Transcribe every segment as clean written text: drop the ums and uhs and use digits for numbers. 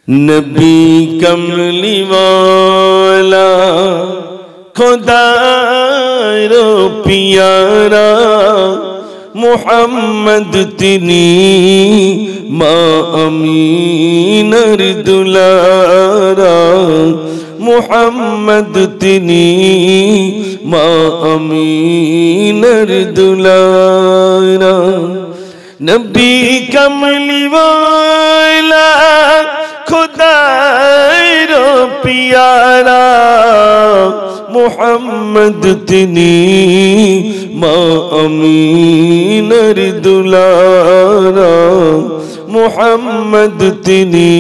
नबी कमली वाला खुदारो प्यारा मुहम्मद तिनी माँ अमीनर दुलारा मुहम्मद तिनी माँ अमीनर दुलारा नबी कमली वाला खुदारो प्यारा मुहम्मद तिनी माँ अमीनर दुलारा मुहम्मद तिनी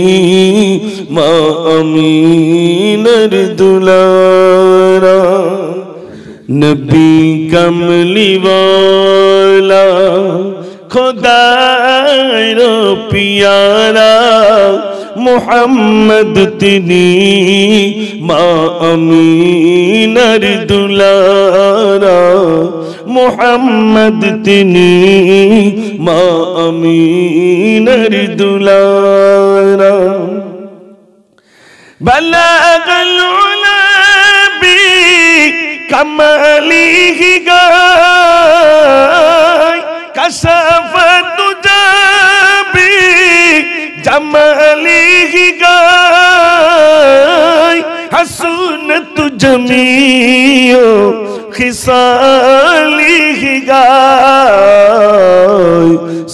माँ अमीनर दुलारा नबी कमली वाला खुदारो प्यारा मुहम्मद तिनी माँ अमीनर दुलारा मुहम्मद तिनी माँ अमीनर दुलारा बलगल उला बि कमलिहि गाय कसफत जाबी जमलिहि गाय हसनत जमीओ खिसालिहि गाय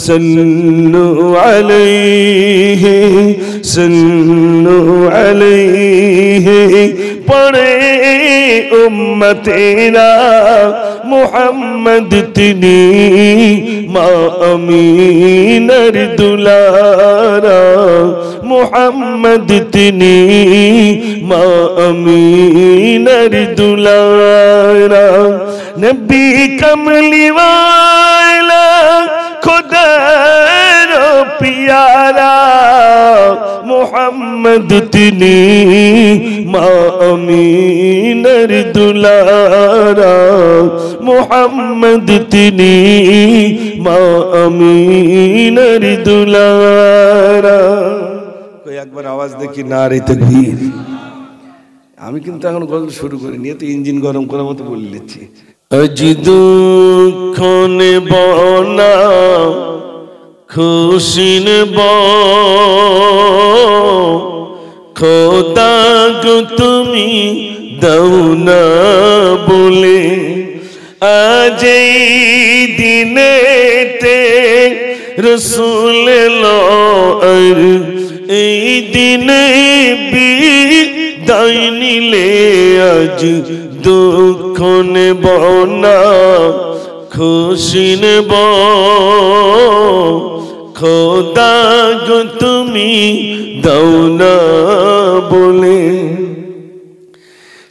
सल्लु अलैहि पढ़े उम्मतेरा मुहम्मद तिनी माँ अमीनर दुलारा मुहम्मद तिनी माँ अमीनर दुलारा नबी कमली वाला खुदारो प्यारा मुहम्मद तिनी माँ अमीनर दुलारा मुहम्मद तिनी माँ अमीनर दुलारा कोई एक बार आवाज देखी नारे तकबीर আমি কিন্তু এখন গল্প শুরু করিনি এত ইঞ্জিন গরম করার মতো বলে নিচ্ছি আজি দুঃখ নেব না খুশি নেব খোদা গো তুমি দাও না বলে আজ এই দিনেতে রসুল এলো আর এই দিনে বিদায় নিলে আজ দুঃখ নেব না খুশি নেব খোদা গো তুমি দাও না বলে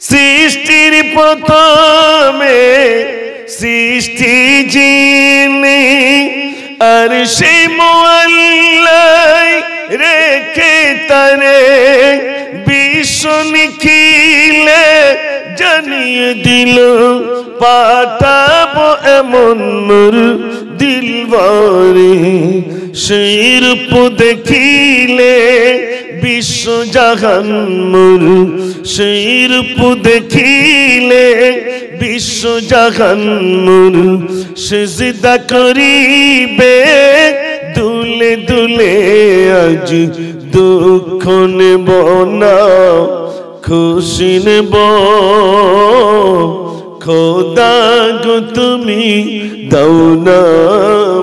সৃষ্টির প্রথমে সৃষ্টি যিনি আর সেই মোয়াল্লাই রেখে তারে বিশ্ব নিখিলে জানিয়ে দিল পাঠাবো এমন নূর দিলবারে সেই রূপ দেখিলে বিশ্ব জাহান নূর সেই রূপ দেখিলে বিশ্ব জাহান নূর সিজদা করিবে দুলে দুলে আজ দুঃখ নেব না খুশি নেব খোদা গো তুমি দাও না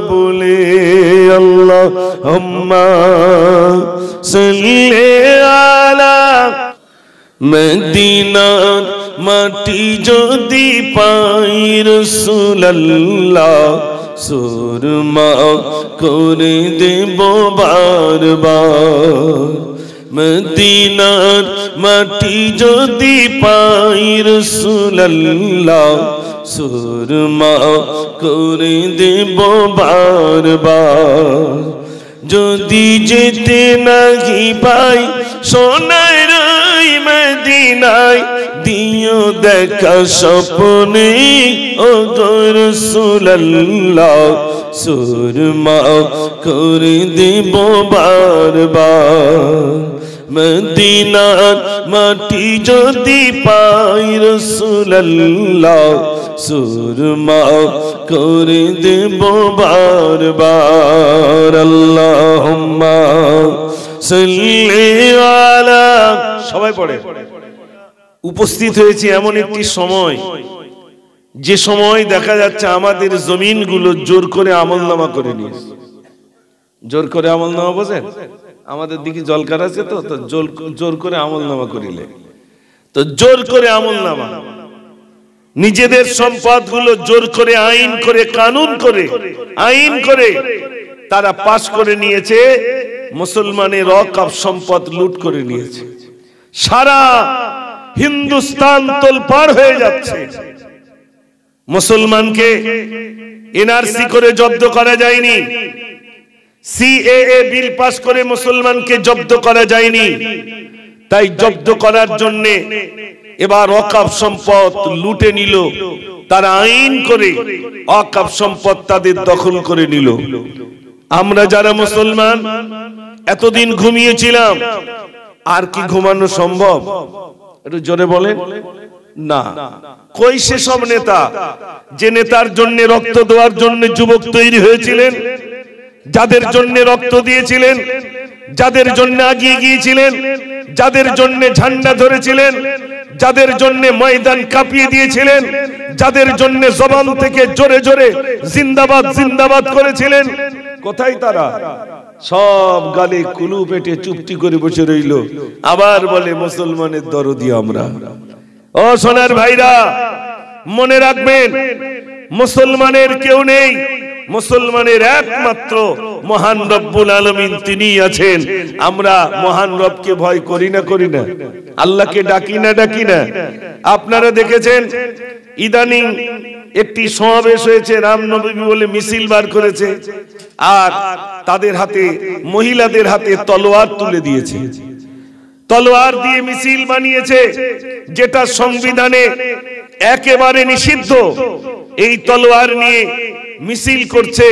বলে আল্লাহুম্মা সাল্লি আলা মদিনার মাটি যদি পাই রাসূলুল্লাহ সুরমা করে দেব বারবার মদিনার মাটি যদি পাই রাসূলুল্লাহ সুরমা করে দেব বারবার যদি যেতে নাহি পাই সোনার মদিনায় দিও দেখা স্বপ্নে ও রাসূলুল্লাহ সুরমা করে দেব বারবার মদিনার মাটি যদি পাই রাসূলুল্লাহ সুরমা করে দেব বারবার আল্লাহুম্মা সাল্লি আলা। সবাই পড়ে। উপস্থিত হয়েছে এমন একটি সময়, যে সময় দেখা যাচ্ছে আমাদের জমিনগুলো জোর করে আমলনামা করে নিয়েছে। জোর করে আমলনামা বোঝেন? আমাদের দিকে জলকার আছে তো, জোর করে আমলনামা করিলে তো জোর করে আমলনামা, নিজেদের সম্পদগুলো জোর করে আইন করে কানুন করে আইন করে তারা পাশ করে নিয়েছে। মুসলমানের অকাপ সম্পদ লুট করে নিয়েছে। সারা হিন্দুস্তান তোলপাড় হয়ে যাচ্ছে। মুসলমানকে এনআরসি করে জব্দ করা যায়নি, সিএএ বিল পাস করে মুসলমানকে জব্দ করা যায়নি। তাই জব্দ করার জন্য এবার অকাপ সম্পদ লুটে নিল। তারা আইন করে অকাপ সম্পদ তাদের দখল করে নিল। আমরা যারা মুসলমান এতদিন ঘুমিয়েছিলাম, আর কি ঘুমানো সম্ভব? একটু জোরে বলেন না। কই সেসব নেতা, যে নেতার জন্য রক্ত দেওয়ার জন্য যুবক তৈরি হয়েছিলেন, যাদের জন্য রক্ত দিয়েছিলেন, যাদের জন্য আগিয়ে গিয়েছিলেন, যাদের জন্য ঝান্ডা ধরেছিলেন, যাদের জন্য ময়দান কাঁপিয়ে দিয়েছিলেন, যাদের জন্য জবান থেকে জোরে জোরে জিন্দাবাদ জিন্দাবাদ করেছিলেন, কোথায় তারা? সব গালে কুলু পেটে চুপটি করে বসে রইল। আবার বলে মুসলমানের দরদি আমরা। ও সোনার ভাইরা, মনে রাখবেন, মুসলমানের কেউ নেই, মুসলমানের একমাত্র মহান রব্বুল আলামিন তিনিই আছেন। আমরা মহান রবকে ভয় করি না? করি না? আল্লাহকে ডাকি না? ডাকি না? আপনারা দেখেছেন ইদানিং একটি সমাবেশ হয়েছে, রামনবমী বলে মিছিল বার করেছে, আর তাদের হাতে, মহিলাদের হাতে তলোয়ার তুলে দিয়েছে। তলোয়ার দিয়ে মিছিল বানিয়েছে, যেটা সংবিধানে একেবারে নিষিদ্ধ। এই তলোয়ার নিয়ে মিছিল করছে।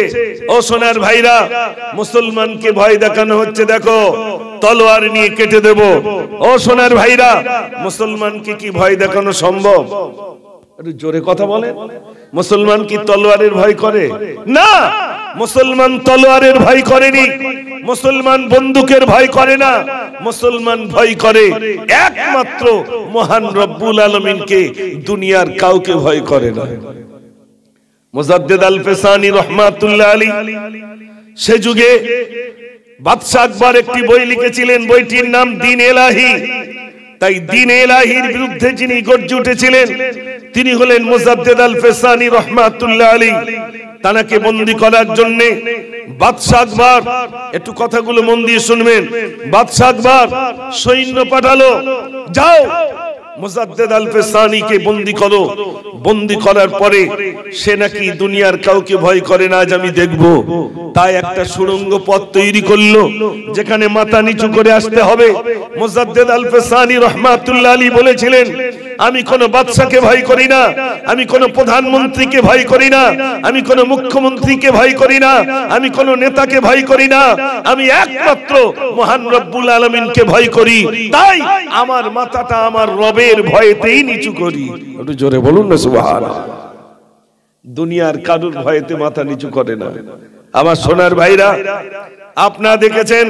ও সোনার ভাইরা, মুসলমানকে ভয় দেখানো হচ্ছে, দেখো তলোয়ার নিয়ে কেটে দেব। ও সোনার ভাইরা, মুসলমানকে কি ভয় দেখানো সম্ভব? একটু জোরে কথা বলে। মুসলমান কি তলোয়ারের ভয় করে? না, মুসলমান তলোয়ারের ভয় করেনি, মুসলমান বন্দুকের ভয় করে না, মুসলমান ভয় করে একমাত্র মহান রব্বুল আলামিনকে, দুনিয়ার কাউকে ভয় করে না। মুজাদ্দিদ আল ফেসানি রহমাতুল্লাহ আলাইহি সে যুগে বাদশা আকবর একটি বই লিখেছিলেন, বইটির নাম দ্বীন ইলাহি। তাই দ্বীন ইলাহির বিরুদ্ধে যিনি গর্জে উঠেছিলেন তিনি হলেন মুজাদ্দিদ আল ফেসানি রহমাতুল্লাহ আলাইহি। তাকে বন্দী করার জন্য বাদশা আকবর, একটু কথাগুলো মন দিয়ে শুনবেন, বাদশা আকবর সৈন্য পাঠালো, যাও মুজাদ্দিদ আল ফেসানিকে বন্দী করো। বন্দী করার পরে সে নাকি দুনিয়ার কাউকে ভয় করে না, আজ আমি দেখব। তাই একটা সুড়ঙ্গ পথ তৈরি করলো, যেখানে মাথা নিচু করে আসতে হবে। মুজাদ্দিদ আল ফেসানি রহমাতুল্লাহ আলাইহি বলেছিলেন, আমি কোন বাদশাকে ভয় করি না, আমি কোন প্রধানমন্ত্রীকে ভয় করি না, আমি কোন মুখ্যমন্ত্রীকে ভয় করি না, আমি কোন নেতাকে ভয় করি না, আমি একমাত্র মহান রব্বুল আলামিনকে ভয় করি। তাই আমার মাথাটা আমার রবের ভয়েতেই নিচু করি। একটু জোরে বলুন না সুবহানাল্লাহ। দুনিয়ার কারুর ভয়েতে মাথা নিচু করে না। আমার সোনার ভাইরা, আপনারা দেখেছেন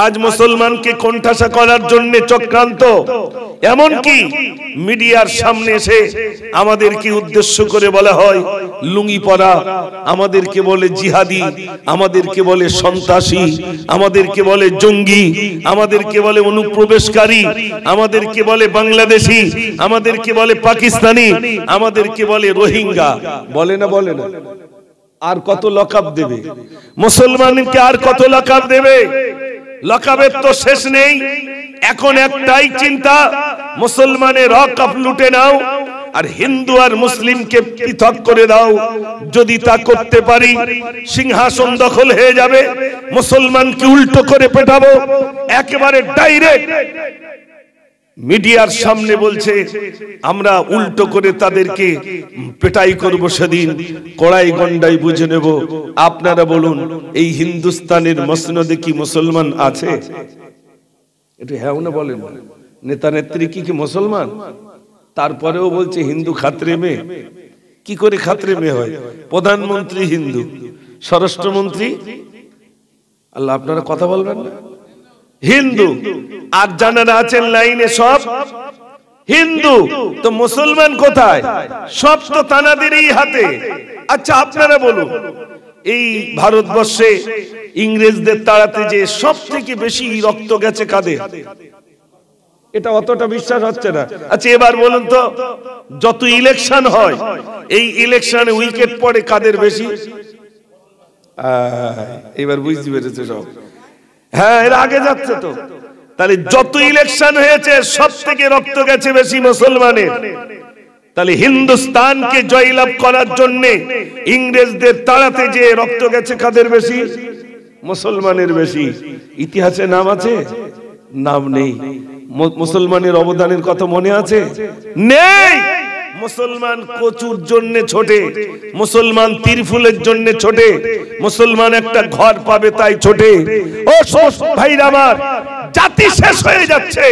আজ মুসলমানকে কোণঠাসা করার জন্য চক্রান্ত, এমনকি মিডিয়ার সামনে এসে আমাদেরকে উদ্দেশ্য করে বলা হয় লুঙ্গি পরা, আমাদেরকে বলে জিহাদি, আমাদেরকে বলে সন্ত্রাসী, আমাদেরকে বলে জঙ্গি, আমাদেরকে বলে অনুপ্রবেশকারী, আমাদেরকে বলে বাংলাদেশি, আমাদেরকে বলে পাকিস্তানি, আমাদেরকে বলে রোহিঙ্গা। বলে না? বলে না? আর কত লকাব দেবে মুসলমানকে? আর কত লকাব দেবে? লকাবের তো শেষ নেই। এখন একটাই চিন্তা, মুসলমানের হক লুটে নাও আর হিন্দু আর মুসলিমকে পৃথক করে দাও। যদি তা করতে পারি, সিংহাসন দখল হয়ে যাবে, মুসলমানকে উল্টো করে পেটাবো। একেবারে ডাইরেক্ট মিডিয়ার সামনে বলছে, আমরা উল্টো করে তাদেরকে পেটাই করব, সেদিন কড়াই গন্ডাই বুঝে নেব। আপনারা বলুন, এই হিন্দুস্তানের মসনদে কি মুসলমান আছে? একটু হ্যাঁ না বলেন। নেতা নেত্রী কি কি মুসলমান, তারপরেও বলছে হিন্দু খাত্রে মেয়ে। কি করে খাত্রে মেয়ে হয়? প্রধানমন্ত্রী হিন্দু, স্বরাষ্ট্রমন্ত্রী, আল্লাহ আপনারা কথা বলবেন না, হিন্দু, আর যারা আছেন লাইনে সব হিন্দু। তো মুসলমান কোথায়? সব তো তানাদেরই হাতে। আচ্ছা আপনারা বলুন, এই ভারতবর্ষে ইংরেজদের তাড়াতে যে সব থেকে বেশি রক্ত গেছে কাদের? এটা অতটা বিশ্বাস হচ্ছে না। আচ্ছা এবার বলুন তো, যত ইলেকশন হয় এই ইলেকশনে উইকেট পড়ে কাদের বেশি? এবার বুঝতে পেরেছে সব। হ্যাঁ, এর আগে যাচ্ছে তো। তাহলে যত ইলেকশন হয়েছে সব থেকে রক্ত গেছে বেশি মুসলমানের। তাহলে হিন্দুস্তানকে জয়লাভ করার জন্য ইংরেজদের তাড়াতে যে রক্ত গেছে কাদের বেশি? মুসলমানের বেশি। ইতিহাসে নাম আছে? নাম নেই। মুসলমানের অবদানের কথা মনে আছে? নেই। মুসলমান কচুর জন্য ছোটে, মুসলমান তিরফুলের জন্য ছোটে, মুসলমান একটা ঘর পাবে তাই ছোটে। ও ভাইরা আমার, জাতি শেষ হয়ে যাচ্ছে,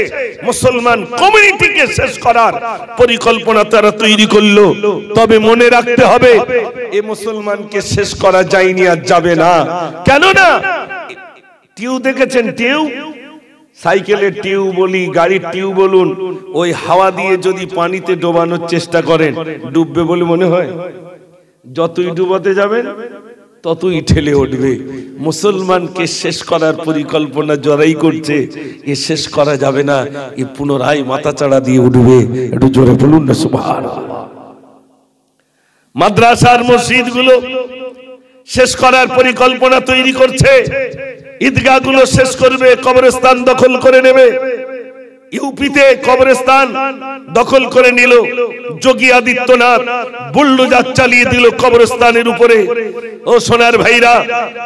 মুসলমান কমিউনিটিকে শেষ করার পরিকল্পনা তারা তৈরি করলো। তবে মনে রাখতে হবে, এই মুসলমানকে শেষ করা যায়নি, আর যাবে না। কেন না? টিউ দেখেছেন? টিউ, সাইকেলের টিউ বলি, গাড়ির টিউ বলুন, ওই হাওয়া দিয়ে যদি পানিতে ডোবানোর চেষ্টা করেন ডুববে বলে মনে হয়? যতই ডুবাতে যাবেন ততই ঠেলে উঠবে। মুসলমানকে শেষ করার পরিকল্পনা জরাই করছে, এ শেষ করা যাবে না, এ পুনরায় মাথাচাড়া দিয়ে উঠবে। একটু জোরে বলুন না সুবহানাল্লাহ। মাদ্রাসার মসজিদ গুলো শেষ করার পরিকল্পনা তৈরি করছে, ঈদগাহ গুলো শেষ করবে, কবরস্থান দখল করে নেবে। ইউপিতে কবরস্থান দখল করে নিল যোগী আদিত্যনাথ, বুলডোজার চালিয়ে দিল কবরস্থানের উপরে। ও সোনার ভাইরা,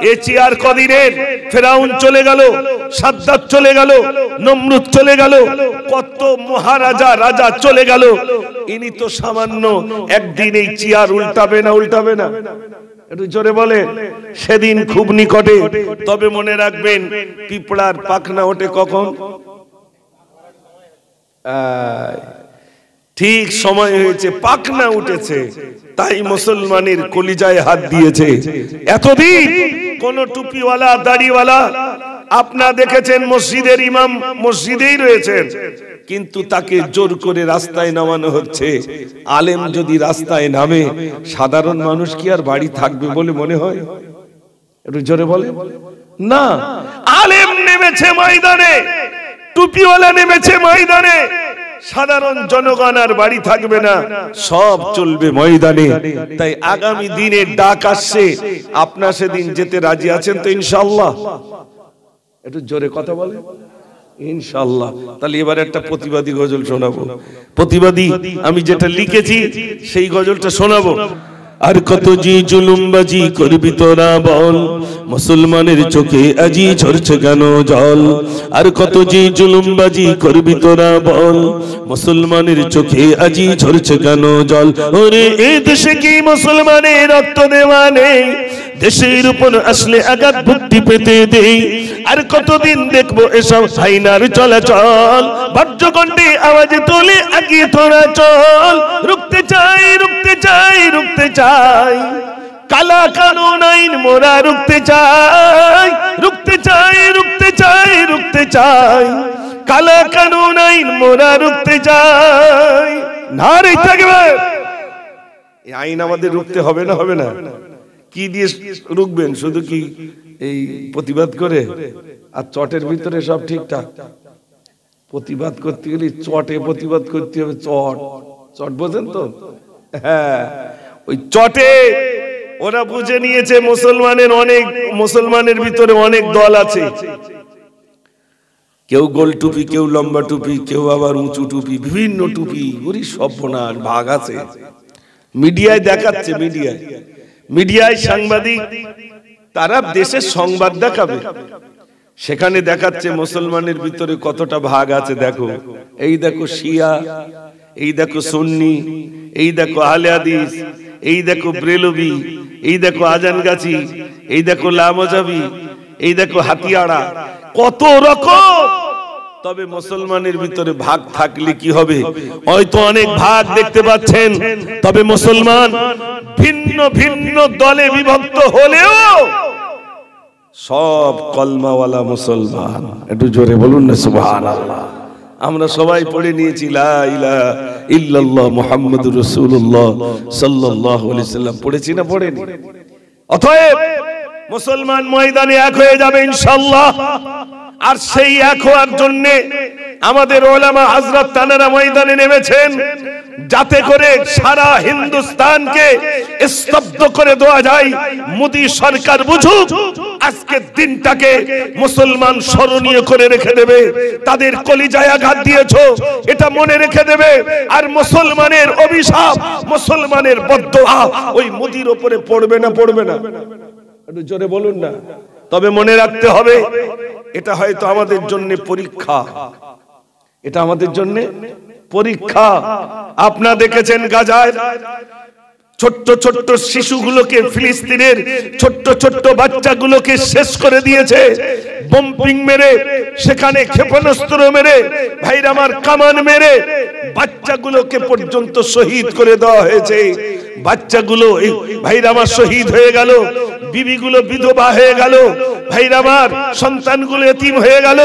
এ চেয়ার কদিনের? ফেরাউন চলে গেল, সাদ্দাত চলে গেল, নমরুদ চলে গেল, কত মহারাজা রাজা চলে গেল। ইনি তো সামান্য একদিন এই চেয়ার উল্টাবে না, উল্টাবে না? একটু জোরে বলে। সেদিন খুব নিকটে। তবে মনে রাখবেন, পিঁপড়ার পাখনা ওঠে কখন? ঠিক সময় হয়েছে, পাখনা উঠেছে, তাই মুসলমানের কলিজায় হাত দিয়েছে। এতদিন কোন টুপিওয়ালা দাড়িওয়ালা আপনারা দেখেছেন মসজিদের ইমাম মসজিদেই রয়েছেন, কিন্তু তাকে জোর করে রাস্তায় নামানো হচ্ছে। আলেম যদি রাস্তায় নামে, সাধারণ মানুষ কি আর বাড়ি থাকবে বলে মনে হয়? একটু জোরে বলে না। আলেম নেমেছে ময়দানে, টুপিওয়ালা নেমেছে ময়দানে, সাধারণ জনগণ আর বাড়ি থাকবে না, সব চলবে ময়দানে। তাই আগামী দিনে ডাক আসছে, আপনারা সেদিন যেতে রাজি আছেন তো ইনশাআল্লাহ? একটু জোরে কথা বলে ইনশাআল্লাহ। তাহলে এবার একটা প্রতিবাদী গজল শোনাবো। প্রতিবাদী আমি যেটা লিখেছি সেই গজলটা শোনাবো। আর কত জি জুলুমবাজি করবি তোরা বল, মুসলমানের চোখে আজি ঝরছে কেন জল? আর কত জি জুলুমবাজি করবি তোরা বল, মুসলমানের চোখে আজি ঝরছে কেন জল? ওরে এই দেশে কি মুসলমানের রক্ত দেওয়া নেই? দেশের উপর আসলে আঘাত ভক্তি পেতে দেই। আর কতদিন দেখবো এসব হাইনার চলাচল? বজ্রকণ্ঠে আওয়াজ তোলে আগিয়ে তোরা চল। রুখতে চাই, রুখতে চাই, রুখতে চাই, কালা কানুন আইন মোরা রুখতে চাই। রুখতে চাই, রুখতে চাই, রুখতে চাই, কালা কানুন আইন মোরা রুখতে চাই। নারে তাকবীর! এই আইন আমাদের রুখতে হবে না? হবে না? কি দিয়ে রুখবেন? শুধু কি এই প্রতিবাদ করে? আর চটের ভিতরে সব ঠিকঠাক? প্রতিবাদ করতে গেলে চটে প্রতিবাদ করতে হবে। চট, চট বোঝেন তো? হ্যাঁ, ওই চটে ওরা বুঝে নিয়েছে মুসলমানের ভিতরে অনেক দল আছে। কেউ গোল টুপি, কেউ লম্বা টুপি, কেউ আবার উঁচু টুপি, বিভিন্ন টুপি। ওরে সর্বনাশ, ভাগ আছে। মিডিয়ায় দেখাচ্ছে, মিডিয়ায় সাংবাদিক তারা দেশের সংবাদ দেখাবে, সেখানে দেখাচ্ছে মুসলমানের ভিতরে কতটা ভাগ আছে। দেখো, এই দেখো শিয়া, এই দেখো সুন্নি, এই দেখো আহলে হাদিস, এই দেখো ব্রেলভি, এই দেখো আজানগাছি, এই দেখো লামাজাবি, এই দেখো হাতিয়াড়া, কত রকম। তবে মুসলমানের ভিতরে ভাগ থাকলে কি হবে? হয়তো অনেক ভাগ দেখতে পাচ্ছেন, তবে মুসলমান ভিন্ন ভিন্ন দলে বিভক্ত হলেও সব কলমাওয়ালা মুসলমান। একটু জোরে বলুন না সুবহানাল্লাহ। আমরা সবাই পড়ে নিয়েছি লা ইলাহা ইল্লাল্লাহ মুহাম্মাদুর রাসূলুল্লাহ সাল্লাল্লাহু আলাইহি সাল্লাম, পড়েছি না পড়েনি? অতএব মুসলমান ময়দানে এক হয়ে যাবে ইনশাআল্লাহ। আর সেই এক হওয়ার জন্য আমাদের ওলামা হযরত তানারা ময়দানে নেমেছেন, যাতে করে সারা হিন্দুস্তানকে স্তব্ধ করে দেওয়া যায়। মোদী সরকার বুঝুক, আজকের দিনটাকে মুসলমান স্মরণীয় করে রেখে দেবে। তাদের কলিজায় আঘাত দিয়েছো, এটা মনে রেখে দেবে। আর মুসলমানের অভিশাপ, মুসলমানের বদদোয়া ওই মোদীর উপরে পড়বে না, পড়বে না? একটু জোরে বলুন না। তবে মনে রাখতে হবে, এটা হয়তো আমাদের জন্য পরীক্ষা, এটা আমাদের জন্য পরীক্ষা। আপনারা দেখেছেন গাজায় ছোট্ট ছোট্ট শিশুগুলোকে, ফিলিস্তিনের ছোট্ট ছোট্ট বাচ্চাগুলোকে শেষ করে দিয়েছে বোম্বিং মেরে, সেখানে ক্ষেপণাস্ত্র মেরে, ভাইরা আমার কামান মেরে বাচ্চাগুলোকে পর্যন্ত শহীদ করে দেওয়া হয়েছে। বাচ্চাগুলো ভাইরা আমার শহীদ হয়ে গেল, বিবিগুলো বিধবা হয়ে গেল, ভাইরা আমার সন্তানগুলো এতিম হয়ে গেল।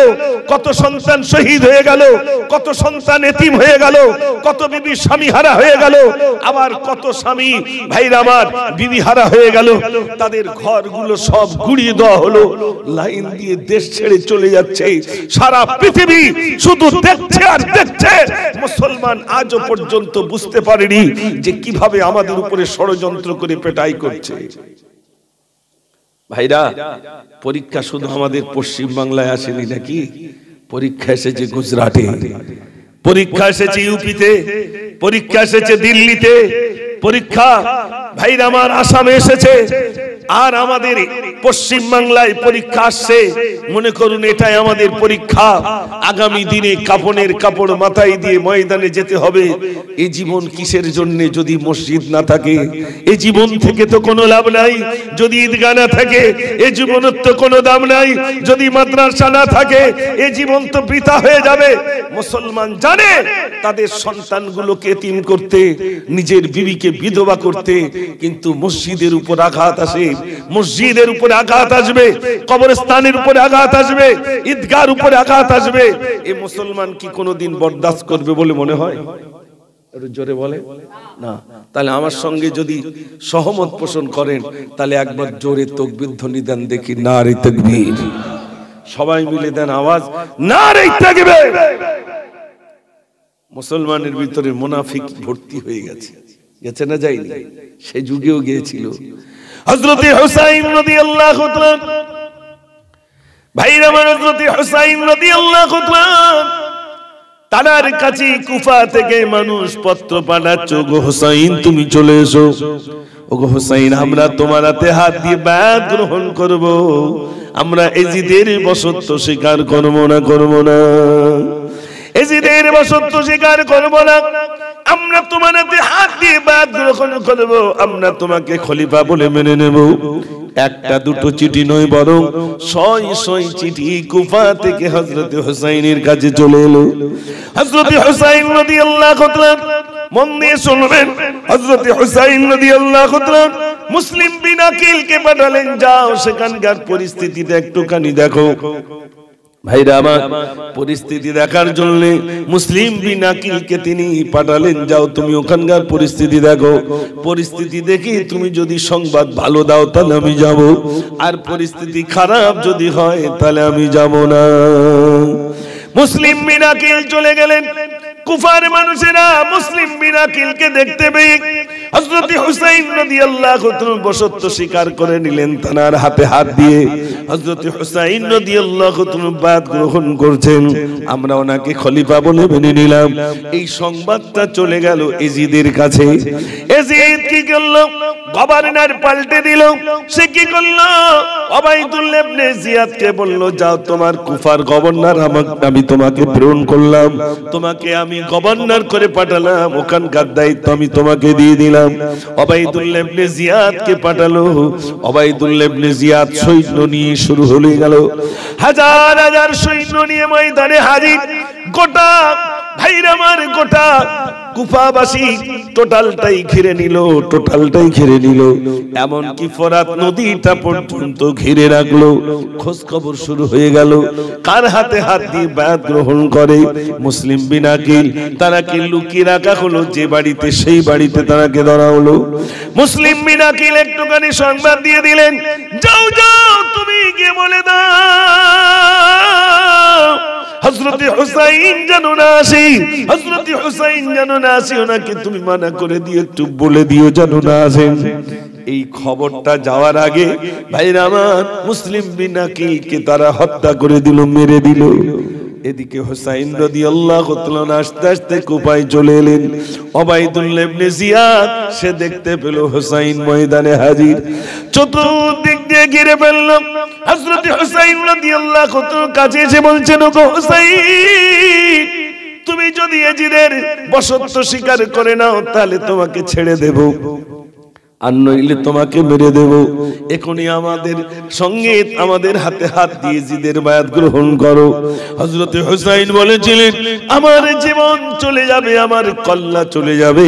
কত সন্তান শহীদ হয়ে গেল, কত সন্তান এতিম হয়ে গেল, কত বিবি স্বামী হারা হয়ে গেল, আবার কত স্বামী ভাইরা আমার বিবি হারা হয়ে গেল। তাদের ঘরগুলো সব গুড়িয়ে দেওয়া হলো, লাইন দিয়ে দেশ ছেড়ে চলে যাচ্ছে। সারা পৃথিবী শুধু দেখছে আর দেখছে। মুসলমান আজও পর্যন্ত বুঝতে পারেনি যে কিভাবে আমাদের উপরে ষড়যন্ত্র করে পেটাই করছে। ভাইরা, পরীক্ষা শুধু আমাদের পশ্চিম বাংলায় আসেনি নাকি? পরীক্ষা এসেছে গুজরাটে, পরীক্ষা এসেছে ইউপিতে, পরীক্ষা এসেছে দিল্লিতে, পরীক্ষা ভাইরা আমার আসামে এসেছে। আর আমাদের পশ্চিম বাংলায় পরীক্ষা আসছে। মনে করুন এটাই আমাদের পরীক্ষা। আগামী দিনে কাফনের কাপড় মাথায় দিয়ে ময়দানে যেতে হবে। এই জীবন কিসের জন্য যদি মসজিদ না থাকে? এই জীবন থেকে তো কোনো লাভ নাই যদি ঈদগাহ না থাকে। এই জীবনের তো কোনো দাম নাই যদি মাদ্রাসা না থাকে। এই জীবন তো বৃথা হয়ে যাবে। মুসলমান জানে তাদের সন্তানগুলোকে এতিম করতে, নিজের বিবিকে বিধবা করতে, কিন্তু মসজিদের উপর আঘাত আসে, মসজিদের উপরে আঘাত আসবে, কবরস্থানের উপরে আঘাত আসবে, ঈদগাহর উপরে আঘাত আসবে। এই মুসলমান কি কোনোদিন বরদাস্ত করবে বলে মনে হয়? একটু জোরে বলে না। তাহলে আমার সঙ্গে যদি সহমত পোষণ করেন, তাহলে একবার জোরে তাকবীর ধ্বনি দেন দেখি, নারে তাকবীর। সবাই মিলে দেন আওয়াজ, নারে তাকবীর। মুসলমানের ভিতরে মুনাফিক ভর্তি হয়ে গেছে, গেছে না যায়নি? সে যুগেও গিয়েছিল। হযরত হুসাইন রাদিয়াল্লাহু তাআলা, ভাইরা আমার, হযরত হুসাইন রাদিয়াল্লাহু তাআলা তার কাছে কুফা থেকে মানুষ পত্র পাঠাচ্ছে, গো হুসাইন তুমি চলে এসো। ওগো হুসাইন, আমরা তোমার হাতে হাত দিয়ে বায়াত গ্রহণ করব। আমরা এজিদের বশত্ব স্বীকার করব না, করব না। এজিদের বশত্ব স্বীকার করব না। আমরা তোমার হাতে হাত দিয়ে বায়াত গ্রহণ করব। আমরা তোমাকে খলিফা বলে মেনে নেব। একটা দুটো চিঠি নয়, বরং ৬০০ চিঠি কুফা থেকে হযরত হুসাইনের কাছে চলে এলো। হযরত হুসাইন রাদিয়াল্লাহু তাআলা, মন দিয়ে শুনবেন, হযরত হুসাইন রাদিয়াল্লাহু তাআলা মুসলিম বিন আকিলকে পাঠালেন, যাও সেখানকার পরিস্থিতিটা একটুখানি দেখো। ভাইরা আমার, পরিস্থিতি দেখার জন্য মুসলিম বিন আকিলকে তিনি পাঠালেন, যাও তুমি ওখানকার পরিস্থিতি দেখো। পরিস্থিতি দেখি তুমি যদি সংবাদ ভালো দাও তাহলে আমি যাব, আর পরিস্থিতি খারাপ যদি হয় তাহলে আমি যাব না। মুসলিম বিন আকিল চলে গেলেন। কুফার মানুষেরা মুসলিম বিন আকিলকে দেখতে পেয়ে হযরত হুসাইন রাদিয়াল্লাহু তাআলা বশত্ব স্বীকার করে নিলেন। তার হাতে হাত দিয়ে হযরত হুসাইন রাদিয়াল্লাহু তাআলা বায়াত গ্রহণ করছেন। আমরা ওনাকে খলিফা বলে মেনে নিলাম। এই সংবাদটা চলে গেল এজিদের কাছে। এজিদ কি করলো? গভর্নর পাল্টে দিল। সে কি করলো? ওবাইদুল্লাহ ইবনে জিয়াদকে বলল, যাও তোমার কুফার গভর্নর আমি তোমাকে প্রেরণ করলাম, তোমাকে আমি গভর্নর করে পাঠালাম, ওখানকার দায়িত্ব আমি তোমাকে দিয়ে দিলাম। ওবাইদুল্লাহ ইবনে জিয়াদকে পাঠালো। ওবাইদুল্লাহ ইবনে জিয়াদ সৈন্য নিয়ে শুরু হয়ে গেল, হাজার হাজার সৈন্য নিয়ে ময়দানে হাজির। গোটা ভাইরা আমার, গোটা কুফাবাসী টোটালটাই ঘিরে নিল, টোটালটাই ঘিরে নিল, এমনকি ফোরাত নদীটা পর্যন্ত ঘিরে রাখলো। খোঁজ খবর শুরু হয়ে গেল, কার হাতে হাত দিয়ে বায়াত গ্রহণ করে? মুসলিম বিন আকিল। তারাকে লুকিয়ে রাখা হলো যে বাড়িতে, সেই বাড়িতে তারাকে ধরা হলো। মুসলিম বিন আকিল একটুখানি সংবাদ দিয়ে দিলেন, যাও যাও তুমি গিয়ে বলে দাও হযরত হুসাইন যেন না আসে, হযরত হুসাইন যেন না আসে, ওনাকে তুমি মানা করে দিও, একটু বলে দিও যেন না আসেন। এই খবরটা যাওয়ার আগে ভাইরা আমার, মুসলিম বিন আকিলকে তারা হত্যা করে দিল, মেরে দিল। এদিকে হুসাইন রাদিয়াল্লাহু তাআলা আস্তে আস্তে কুফায় চলে এলেন। ওবাইদুল্লাহ ইবনে জিয়াদ সে দেখতে পেল হুসাইন ময়দানে হাজির, চতুর্দিক দিয়ে ঘিরে ফেলল। হযরত হুসাইন রাদিয়াল্লাহু তাআলা কাছে এসে বলছেন, ওগো হুসাইন, তুমি যদি ইয়াজিদের বশত্ব স্বীকার করে নাও তাহলে তোমাকে ছেড়ে দেব, আর নইলে তোমাকে মেরে দেব। এখনই আমাদের সঙ্গে আমাদের হাতে হাত দিয়ে ইয়াজিদের বায়াত গ্রহণ করো। হযরত হুসাইন বলেছিলেন, আমার জীবন চলে যাবে, আমার কল্লা চলে যাবে,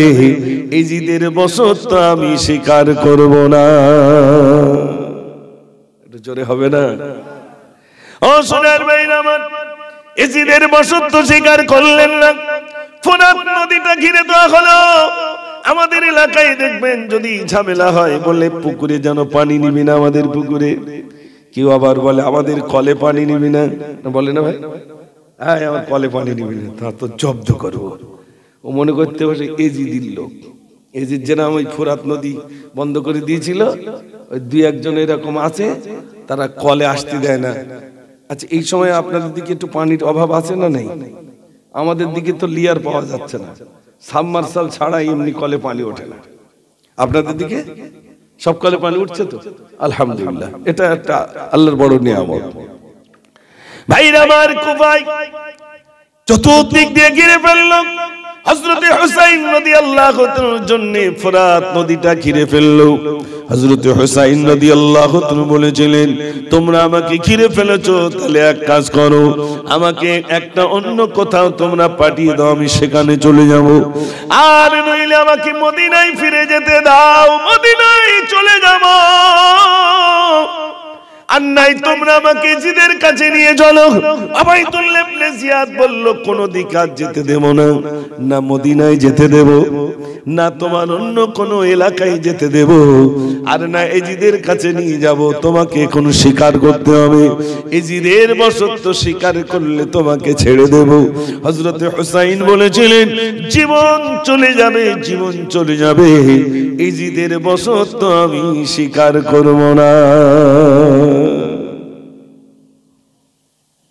ইয়াজিদের বশত্ব আমি স্বীকার করব না। একটু জোরে হবে না? ও সোনার ভাইরা আমার, ইয়াজিদের বশত্ব স্বীকার করলেন না। ফোরাত নদীটা ঘিরে দেওয়া হলো। আমাদের এলাকায় দেখবেন যদি ঝামেলা হয়, বলে পুকুরে যেন পানি নিবি না, আমাদের পুকুরে। কেউ আবার বলে আমাদের কলে পানি নিবি না, বলে না ভাই? হ্যাঁ, আমার কলে পানি নিবি না, তা তো জব্দ করবো। ও মনে করতে বসে এজিদির লোক। এজিদ যেন ওই ফোরাত নদী বন্ধ করে দিয়েছিল, ওই দুই একজন এরকম আছে, তারা কলে আসতে দেয় না। আচ্ছা, এই সময় আপনাদের দিকে একটু পানির অভাব আছে না? নেই? আমাদের দিকে তো লিয়ার পাওয়া যাচ্ছে না, সাবমার্সাল ছাড়া এমনি কলে পানি ওঠে না। আপনাদের দিকে সব কলে পানি উঠছে তো, আলহামদুলিল্লাহ, এটা একটা আল্লাহর বড় নিয়ামত। ভাইরা আমার, কুফায় চতুর্দিক দিয়ে ঘিরে ফেলল। হযরত হুসাইন রাদিয়াল্লাহু তাআলার জন্য ফোরাত নদীটা ঘিরে ফেলল। হযরত হুসাইন রাদিয়াল্লাহু তাআলা বলেছিলেন, তোমরা আমাকে ঘিরে ফেলেছো, তাহলে এক কাজ করো, আমাকে একটা অন্য কোথাও তোমরা পাঠিয়ে দাও, আমি সেখানে চলে যাব। আর নইলে আমাকে মদিনায় ফিরে যেতে দাও, মদিনায় চলে যাব। আর নাই তোমরা আমাকে ইয়াজিদের কাছে নিয়ে চলো। ওবাইদুল্লাহ ইবনে জিয়াদ বলল, কোন দিকে আর যেতে দেব না, না মদিনায় যেতে দেব, না তোমার অন্য কোন এলাকায় যেতে দেব, আর না ইয়াজিদের কাছে নিয়ে যাব। তোমাকে এখন স্বীকার করতে হবে, ইয়াজিদের বশত্ব স্বীকার করলে তোমাকে ছেড়ে দেব। হযরত হুসাইন বলেছিলেন, জীবন চলে যাবে, জীবন চলে যাবে, ইয়াজিদের বশত্ব আমি স্বীকার করব না।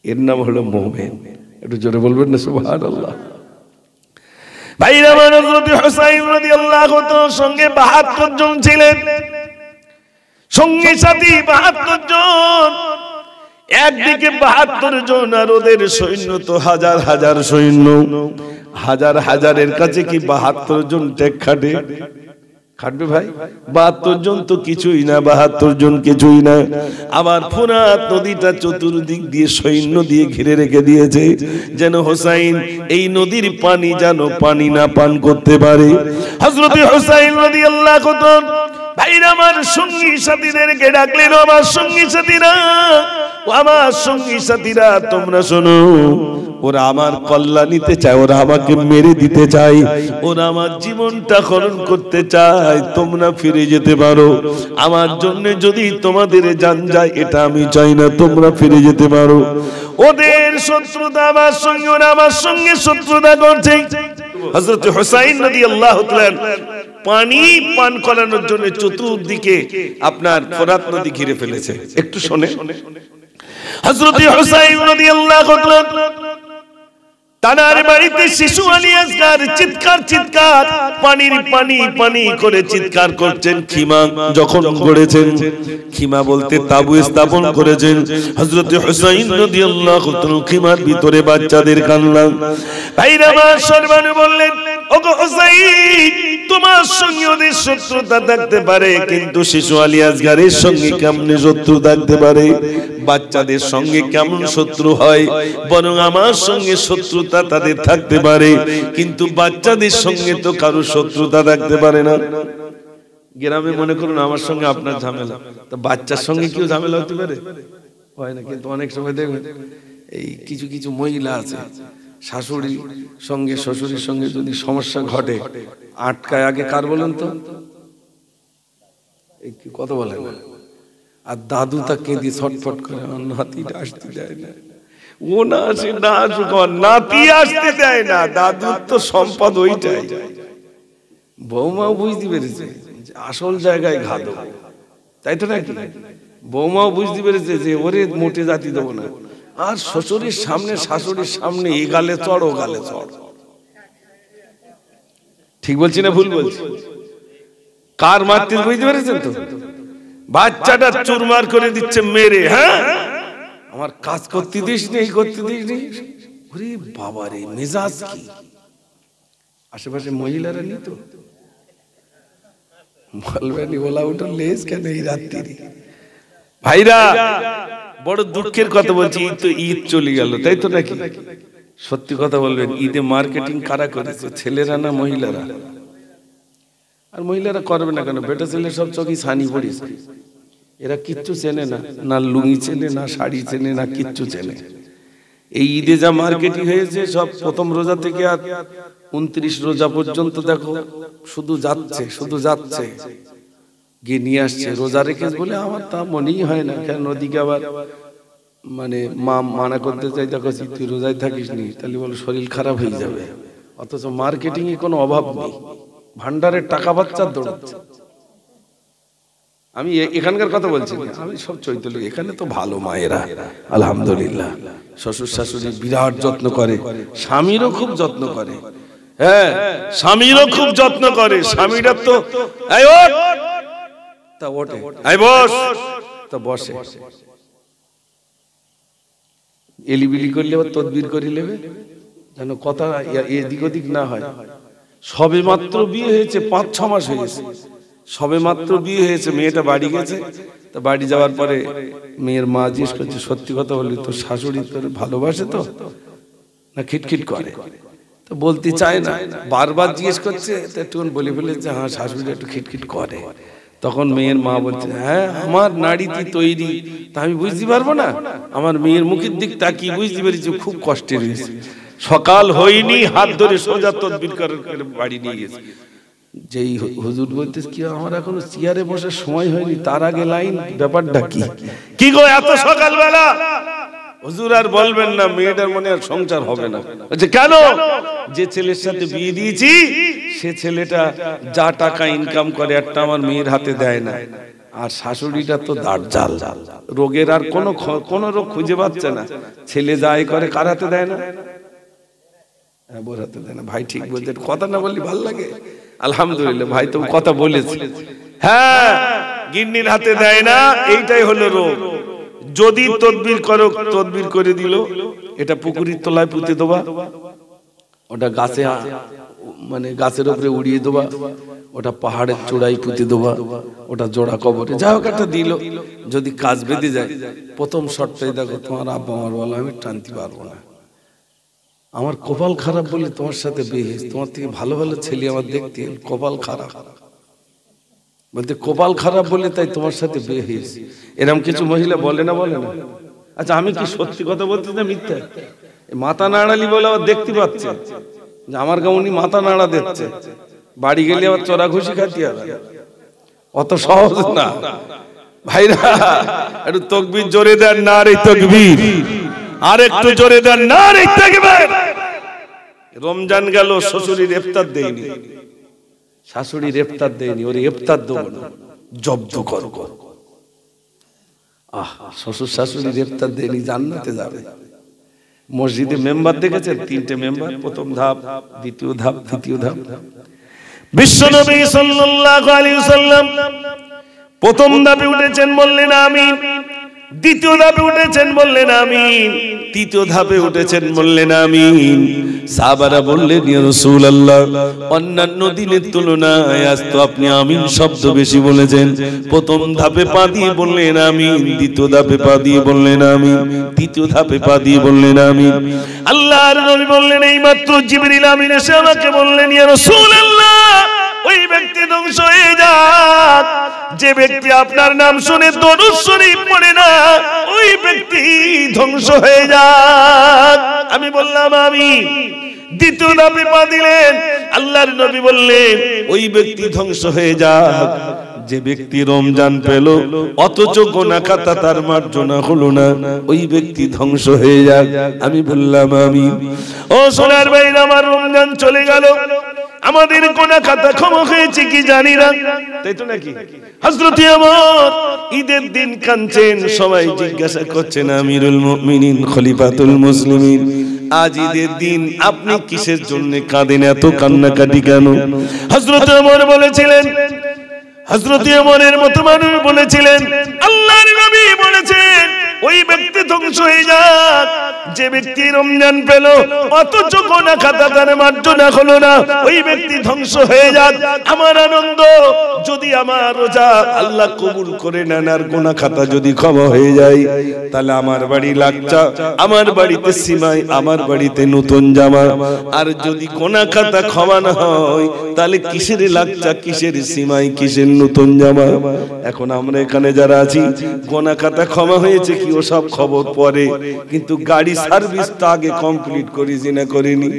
এর নাম হলো মুমিন। একটু জোরে বলবেন না সুবহানাল্লাহ? ভাইরা আমার, হযরত হুসাইন রাদিয়াল্লাহু তাআলার সঙ্গে ৭২ জন ছিলেন, সঙ্গী সাথী ৭২ জন। একদিকে ৭২ জন, আর ওদের সৈন্য তো হাজার হাজার সৈন্য। হাজার হাজারের কাছে কি ৭২ জন টেক খাটে? খাটবে ভাই? ৭২ জন তো কিছুই না, ৭২ জন কিছুই না। আবার ফোরাত নদীটা চতুর্দিক দিয়ে সৈন্য দিয়ে ঘিরে রেখে দিয়েছে, যেন হুসাইন এই নদীর পানি যেন পানি না পান করতে পারে। হযরত হুসাইন রাদিয়াল্লাহু তাআলা ভাইরা আমার সঙ্গী সাথীদেরকে ডাকলেন, আমার সঙ্গী সাথীরা, আমার সঙ্গী সাথীরা, তোমরা শোনো, ওরা আমার কল্যাণ নিতে চায়, ওরা আমাকে মেরে দিতে চায়, ওরা আমার জীবনটা হরণ করতে চায়। তোমরা ফিরে যেতে পারো, আমার জন্য যদি তোমাদের জান যায় এটা আমি চাই না, তোমরা ফিরে যেতে পারো। ওদের শত্রুতা আমার সঙ্গে, ওরা আমার সঙ্গে শত্রুতা করছে। হযরত হুসাইন রাদিয়াল্লাহু তাআলা পানি পান করানোর জন্য চতুর্দিকে আপনার ফোরাত নদী ঘিরে ফেলেছে। একটু শুনে, হযরত হুসাইন রাদিয়াল্লাহু তাআলা তানার বাড়িতে শিশু আলী আসগার চিৎকার চিৎকার পানির পানি পানি করে চিৎকার করছেন। খিমা যখন গড়েছেন, খিমা বলতে তাবু স্থাপন করেছেন। হযরত হুসাইন রাদিয়াল্লাহু তাআলা খিমার ভিতরে বাচ্চাদের কান্না। ভাইরা আমার সর্বানু বললেন, ওগো হুসাইন, তোমার সঙ্গে ওদের শত্রুতা থাকতে পারে, কিন্তু শিশু আলী আসগারের সঙ্গে কেমনে শত্রু থাকতে পারে? বাচ্চাদের সঙ্গে কেমন শত্রু হয়? বরং আমার সঙ্গে শত্রুতা তাদের থাকতে পারে, কিন্তু বাচ্চাদের সঙ্গে তো কারো শত্রুতা থাকতে পারে না। গ্রামে মনে করুন আমার সঙ্গে আপনার ঝামেলা, তো বাচ্চার সঙ্গে কেউ ঝামেলা হতে পারে? হয় না। কিন্তু অনেক সময় দেখবেন এই কিছু কিছু মহিলা আছে, শাশুড়ির সঙ্গে শ্বশুরের সঙ্গে যদি সমস্যা ঘটে, আটকায় আগে কার বলেন তো? এই কথা বলেন। আর দাদু তা কেঁদে ছটফট করে, আমার নাতিটা আসতে দেয় না, ও না আসে না আসুক, নাতি আসতে দেয় না। দাদুর তো সম্পদ ওইটাই। বৌমাও বুঝতে পেরেছে আসল জায়গায় ঘা দেবো, তাই তো নাকি? বৌমাও বুঝতে পেরেছে যে ওরে মোটে জাতি দেবো না। আর শ্বশুরের সামনে শাশুড়ির সামনে এ গালে চড় ও গালে চড়। ঠিক বলছি না ভুল বলছি? কার মারতে বুঝতে পেরেছেন তো? বাচ্চাটা চুরমার করে দিচ্ছে মেরে। হ্যাঁ, আমার কাজ করতে দিস নি, এই করতে দিস নি। ওরে বাবা রে, মেজাজ কি! আশেপাশে মহিলারা নিত বলবেনি ওলা উঠো লেজ কেন এই রাত্রি। ভাইরা বড় দুঃখের কথা বলছি, ঈদ তো ঈদ চলে গেল, তাই তো নাকি? সত্যি কথা বলবেন, ঈদে মার্কেটিং কারা করেছে? ছেলেরা না মহিলারা? আর মহিলারা করবে না কেন? বেটা ছেলে সব চোখে ছানি পড়েছে, এরা কিচ্ছু চেনে না, না লুঙ্গি চেনে, না শাড়ি চেনে, না কিচ্ছু চেনে। এই ঈদে যা মার্কেটিং হয়েছে সব প্রথম রোজা থেকে আর 29 রোজা পর্যন্ত দেখো শুধু যাচ্ছে, শুধু যাচ্ছে, গিয়ে নিয়ে আসছে। রোজা রেখে বলে আমার তা মনেই হয় না, কেন ওদিকে আবার মানে মা মানা করতে চাই, দেখো তুই রোজায় থাকিস নি, তাহলে বলো শরীর খারাপ হয়ে যাবে। অথচ মার্কেটিং এ কোনো অভাব নেই, ভান্ডারের টাকা বাচ্চার দৌড়াচ্ছে। আমি এখানকার কথা বলছি না, আমি সব চৈতন্য। এখানে তো ভালো মায়েরা আলহামদুলিল্লাহ, শ্বশুর শাশুড়ি বিরাট যত্ন করে, স্বামীরও খুব যত্ন করে। হ্যাঁ, স্বামীরও খুব যত্ন করে। স্বামীরা তো এই ওঠ তা ওঠে, এই বস তা বসে। এলিবিলি করলে আবার তদবির করে নেবে, যেন কথা এদিক ওদিক না হয়। সবে মাত্র বিয়ে হয়েছে, 5-6 মাস হয়েছে, সবে মাত্র বিয়ে হয়েছে, মেয়েটা বাড়ি গেছে। তা বাড়ি যাওয়ার পরে মেয়ের মা জিজ্ঞেস করছে, সত্যি কথা বললি তোর শাশুড়ি তোর ভালোবাসে তো না খিটখিট করে? তো বলতে চায় না, বারবার জিজ্ঞেস করছে। তো একটু বলে ফেলেছে, হ্যাঁ শাশুড়ি একটু খিটখিট করে। তখন মেয়ের মা বলছে, হ্যাঁ আমার নাড়িটি তৈরি, তা আমি বুঝতে পারবো না? আমার মেয়ের মুখের দিক তাকিয়ে বুঝতে পেরেছি খুব কষ্টে রয়েছে। সকাল হয়নি, হাত ধরে সোজা তদবির করে বাড়ি নিয়ে গেছে। যেই হুজুর বলতেছে, কি আমার এখনো চেয়ারে বসার সময় হয়নি, তার আগে লাইন, ব্যাপারটা কি? কি গো এত সকালবেলা? হুজুর আর বলবেন না, মেয়েটার মনে আর সংসার হবে না। আচ্ছা কেন? যে ছেলের সাথে বিয়ে দিয়েছি সে ছেলেটা যা টাকা ইনকাম করে একটা আমার মেয়ের হাতে দেয় না। আর শাশুড়িটা তো দাঁড়জাল, রোগের আর কোনো রোগ খুঁজে পাচ্ছে না। ছেলে যাই করে কার হাতে দেয় না? বোর হাতে দেয় না। ভাই ঠিক বলতে, কথা না বললে ভালো লাগে। আলহামদুলিল্লাহ ভাই তো কথা বলেছে। হ্যাঁ, গিন্নির হাতে দেয় না, এইটাই হলো রোগ। যদি তদবির করো, তদবির করে দিল, এটা পুকুরের তলায় পুঁতে দেবা, ওটা গাছে মানে গাছের উপরে উড়িয়ে দেবা, ওটা পাহাড়ের চূড়ায় পুঁতে দেবা, ওটা জোড়া কবরে যা হোক একটা দিল। যদি কাজ বেঁধে যায়, প্রথম শর্তটাই দেখো, তোমার আব্বা আমার বলো আমি টানতে পারবো না, আমার কপাল খারাপ বলে তোমার সাথে বিয়ে, তোমার থেকে ভালো ভালো ছেলে আমার দেখতে, কপাল খারাপ বলতে কপাল খারাপ বলে তাই তোমার সাথে বিয়ে হয়েছে। এরকম কিছু মহিলা বলে না, বলে না? আচ্ছা আমি কি সত্যি কথা বলতে না মিথ্যা? মাথা নাড়ালি বলে আবার দেখতে পাচ্ছে যে আমার গাউনি মাথা নাড়া দিচ্ছে, বাড়ি গেলে আবার চড়া ঘুষি খাতি হবে, অত সহজ না ভাইরা। একটু তাকবীর জোরে দেন, নারে তাকবীর। আর একটু জোরে দেন, নারে তাকবীর। রমজান গেল, শ্বশুরের ইফতার দেয়নি, শাশুড়ির ইফতার দেয়নি, ওর ইফতার দেবো না, জব্দ করব। শ্বশুর শাশুড়ির ইফতার দেয়নি, জান্নাতে যাবে। মসজিদে মেম্বার দেখেছেন? 3টে মেম্বার, প্রথম ধাপ, দ্বিতীয় ধাপ, তৃতীয় ধাপ। বিশ্বনবী সাল্লাল্লাহু আলাইহি ওয়াসাল্লাম প্রথম ধাপে উঠেছেন, বললেন আমিন। দ্বিতীয় ধাপে উঠেছেন, বললেন আমিন। তৃতীয় ধাপে উঠেছেন, বললেন আমিন। সাহাবারা বললেন, ইয়া রাসূলুল্লাহ, অন্যান্য দিনের তুলনায় আজ তো আপনি আমিন শব্দ বেশি বলেছেন। প্রথম ধাপে পা দিয়ে বললেন আমিন, দ্বিতীয় ধাপে পা দিয়ে বললেন আমিন, তৃতীয় ধাপে পা দিয়ে বললেন আমিন। আল্লাহর নবী বললেন, এইমাত্র জিবরিল আমিন এসে আমাকে বললেন, ইয়া রাসূলুল্লাহ, ওই ব্যক্তি ধ্বংস হয়ে যাক যে ব্যক্তি আপনার নাম শুনে দরুদ শরীফ পড়ে না, ওই ব্যক্তি ধ্বংস হয়ে যাক। আমি বললাম আমিন। দ্বিতীয় ধাপে পা দিলেন, আল্লাহর নবী বললেন, ওই ব্যক্তি ধ্বংস হয়ে যাক যে ব্যক্তি রমজান পেল অথচ গুনাহ খাতা তার মার্জনা হলো না, ওই ব্যক্তি ধ্বংস হয়ে যাক। আমি বললাম আমিন। ও সোনার ভাইরা, আমার রমজান চলে গেল, আমাদের গুনাহ খাতা ক্ষমা হয়েছে কি জানি না, তাই তো নাকি? হযরত ওমর ঈদের দিন কাঁদছেন, সবাই জিজ্ঞাসা করছেন, আমিরুল মুমিনিন, খলিফাতুল মুসলিমিন, আজ ঈদের দিন আপনি কিসের জন্য কাঁদেন, এত কান্নাকাটি কেন? হযরত ওমর বলেছিলেন, হযরত ওমরের মতো মানুষ বলেছিলেন, আল্লাহর নবী বলেছেন, ওই ব্যক্তি ধ্বংস হয়ে যাক যে ব্যক্তি রমজান পেল অথচ গুনাহ খাতা তার মার্জনা হলো না, ওই ব্যক্তি ধ্বংস হয়ে যাক। আমার আনন্দ, যদি আমার রোজা আল্লাহ কবুল করে নেন আর গুনাহ খাতা যদি ক্ষমা হয়ে যায়, তাহলে আমার বাড়ি লাচ্চা, আমার বাড়িতে সিমাই, আমার বাড়িতে নতুন জামা। আর যদি গুনাহ খাতা ক্ষমা না হয়, তাহলে কিসের লাচ্চা, কিসের সিমাই, কিসের নতুন জামা? এখন আমরা এখানে যারা আছি, গুনাহ খাতা ক্ষমা হয়েছে কি ও সব খবর পরে, কিন্তু গাড়ি সার্ভিসটা আগে কমপ্লিট করেছি না করিনি?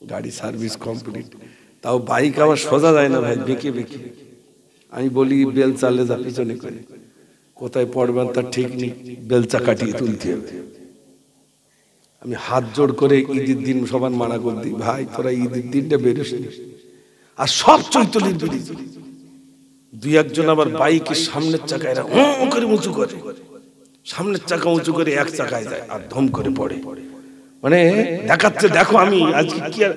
গাড়ি সার্ভিস কমপ্লিট, তাও বাইক আবার সোজা যায় না ভাই, বেঁকে বেঁকে। আমি বলি বেল চালে যা পিছনে করে, কোথায় পড়বেন তার ঠিক নেই, বেলচা কাটিয়ে তুলতে হবে। আমি হাত জোড় করে ঈদের দিন সবার মানা করে দিই, ভাই তোরা ঈদের দিনটা বেরোস নি। আর সব চৈতলির বেরিয়ে, দুই একজন আবার বাইকের সামনের চাকায় করে উঁচু করে, সামনের চাকা উঁচু করে এক চাকায় যায় আর ধম করে পড়ে, মানে দেখাচ্ছে দেখো আমি আজকে কি। আর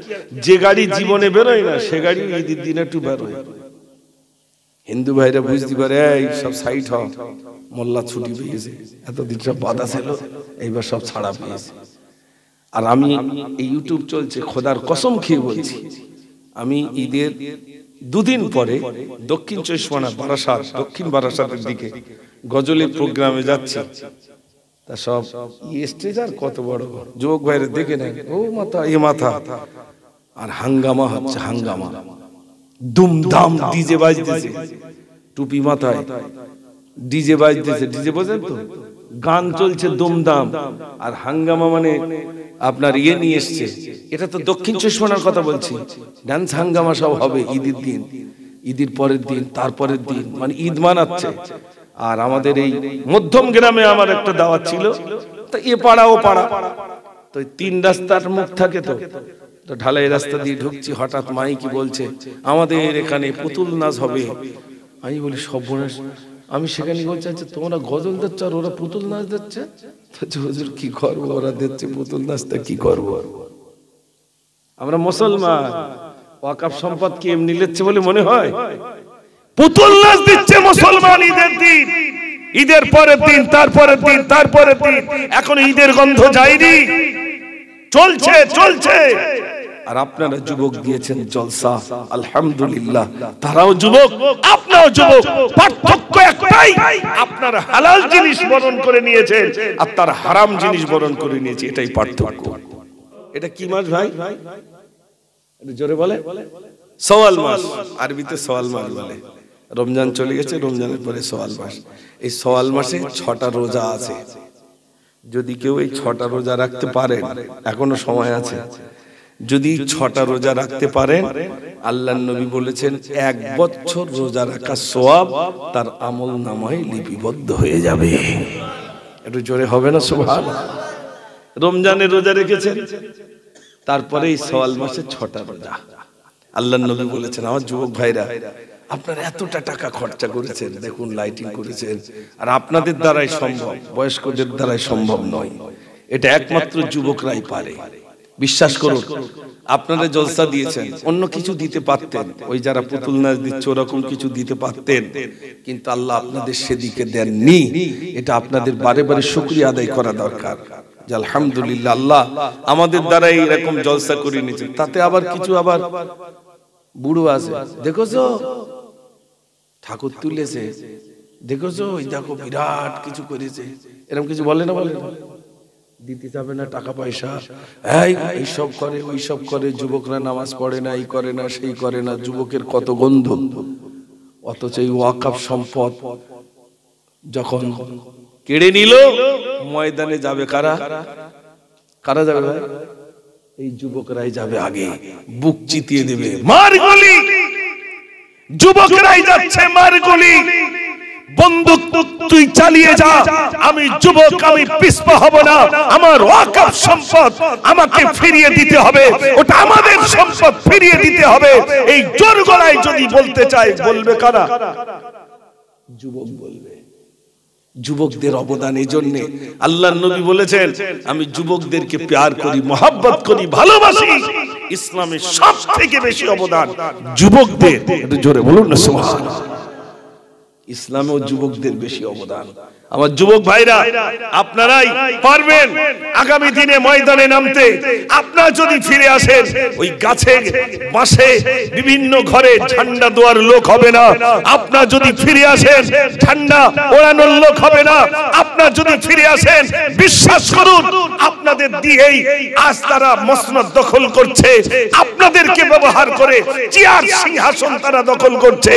যে গাড়ি জীবনে বেরোয় না, সে গাড়ি ঈদের দিন একটু বেরোয়। হিন্দু ভাইরা বুঝতে পারে, এই সব সাইড হ, মোল্লা ছুটি পেয়েছে, এতদিন সব বাধা ছিল, এইবার সব ছাড়া পেয়েছে। আর আমি এই ইউটিউব চলছে, খোদার কসম খেয়ে বলছি, আমি ঈদের দুদিন পরে দক্ষিণ চব্বিশ পরগনা বারাসাত, দক্ষিণ বারাসাতের দিকে গজলের প্রোগ্রামে যাচ্ছি। তা সব স্টেজ আর কত বড়, যুবক ভাইরা দেখে নেন, ও মাথা এ মাথা, আর হাঙ্গামা হচ্ছে, হাঙ্গামা দুমদাম, ডিজে বাজতেছে, টুপি মাথায় ডিজে বাজতেছে, ডিজে বোঝেন তো, গান চলছে দুমদাম, আর হাঙ্গামা মানে আপনার ইয়ে নিয়ে এসছে। এটা তো দক্ষিণ চব্বিশ পরগনার কথা বলছি, ডান্স হাঙ্গামা সব হবে ঈদের দিন, ঈদের পরের দিন, তারপরের দিন, মানে ঈদ মানাচ্ছে। আর আমাদের এই মধ্যম গ্রামে আমার একটা দাওয়াত ছিল, তো এ পাড়া ও পাড়া, তো 3 রাস্তার মুখ থাকে, তো ঢালাই রাস্তা দিয়ে ঢুকছি, হঠাৎ মাইকি বলছে আমাদের এখানে পুতুল নাচ হবে। আমি বলি সর্বনাশ, আমি সেখানে বলছি, আচ্ছা তোমরা গজল দিচ্ছ আর ওরা পুতুল নাচ দিচ্ছে, হুজুর কি করবো, ওরা দিচ্ছে পুতুল নাচটা কি করবো? আমরা মুসলমান, ওয়াকফ সম্পদ কি এমনি নিচ্ছে বলে মনে হয়? পুতুল নাচ দিচ্ছে মুসলমান ঈদের দিন, ঈদের পরের দিন, তারপরের দিন, তারপরের দিন, এখন ঈদের গন্ধ যায়নি, চলছে চলছে। আর আপনারা যুবক দিয়েছেন জলসা, আলহামদুলিল্লাহ, তারাও যুবক, আপনারাও যুবক, পার্থক্য একটাই, আপনারা হালাল জিনিস বরণ করে নিয়েছেন আর তারা হারাম জিনিস বরণ করে নিয়েছে, এটাই পার্থক্য। এটা কি মাস ভাই? জোরে বলে, সওয়াল মাস, আরবিতে সওয়াল মাস বলে। রমজান চলে গেছে, রমজানের পরে সওয়াল মাস। এই সওয়াল মাসে 6টা রোজা আছে। যদি কেউ এই 6টা রোজা রাখতে পারে, এখনো সময় আছে, যদি 6টা রোজা রাখতে পারেন, আল্লাহর নবী বলেছেন 1 বছর রোজা রাখা সওয়াব তার আমল নামায় লিপিবদ্ধ হয়ে যাবে। একটু জোরে হবে না সুবহানাল্লাহ? রমজানের রোজা রেখেছেন, তারপরে এই সওয়াল মাসে 6টা রোজা। আল্লাহর নবী বলেছেন, আমার যুবক ভাইরা আপনারা এতটা টাকা খরচা করেছেন, দেখুন লাইটিং করেছেন, আর আপনাদের দ্বারাই সম্ভব, বয়স্কদের দ্বারাই সম্ভব নয়। এটা একমাত্র যুবকরাই পারে। বিশ্বাস করুন, আপনারা জলসা দিয়েছেন, অন্য কিছু দিতে পারতেন, ওই যারা পুতুল নাচ দিচ্ছে ওরকম কিছু দিতে পারতেন, কিন্তু আল্লাহ আপনাদের সেদিকে দেননি। এটা আপনাদের বারে বারে শুকরিয়া আদায় করা দরকার যে আলহামদুলিল্লাহ আল্লাহ আমাদের দ্বারা এরকম জলসা করে নিয়েছেন। তাতে আবার কিছু আবার বুড়ো আছে, দেখোছো ঠাকুর তুলেছে, দেখোছো ওই দেখো বিরাট কিছু করেছে, এরকম কিছু বলে না? বলে দিতে যাবে না টাকা পয়সা, এইসব করে ওইসব করে, যুবকরা নামাজ পড়ে না, এই করে না সেই করে না, যুবকের কত গন্ধ। অথচ এই ওয়াকফ সম্পদ যখন কেড়ে নিল, ময়দানে যাবে কারা? কারা যাবে ভাই? এই যুবকরাই যাবে আগে, বুক চিতিয়ে দেবে, মার গুলি। যুবকরাই যাচ্ছে মার গুলি, বন্দুক তুই চালিয়ে যা, আমি যুবক, আমি পিছপা হব না, আমার ওয়াকফ সম্পদ আমাকে ফিরিয়ে দিতে হবে, ওটা আমাদের সম্পদ, ফিরিয়ে দিতে হবে। এই জোর গলায় যদি বলতে চাই, বলবে কারা? যুবক বলবে। যুবকদের অবদান এই জন্য আল্লাহর নবী বলেছেন, আমি যুবকদেরকে প্যার করি, মহব্বত করি, ভালোবাসি। ইসলামের সবথেকে বেশি অবদান যুবকদের। একটু জোরে বলুন না সুবহানাল্লাহ। ইসলামেও যুবকদের বেশি অবদান। আমার যুবক ভাইরা, আপনারাই পারবেন আগামী দিনে ময়দানে নামতে। আপনারা যদি ফিরে আসেন, ওই গাছে বাসে বিভিন্ন ঘরে ঝান্ডা দেওয়ার লোক হবে না। আপনারা যদি ফিরে আসেন, ঝান্ডা ওড়ানোর লোক হবে না। আপনারা যদি ফিরে আসেন, বিশ্বাস করুন, আপনাদের দিয়েই আজ তারা মসনদ দখল করছে, আপনাদেরকে ব্যবহার করে চেয়ার সিংহাসন তারা দখল করছে,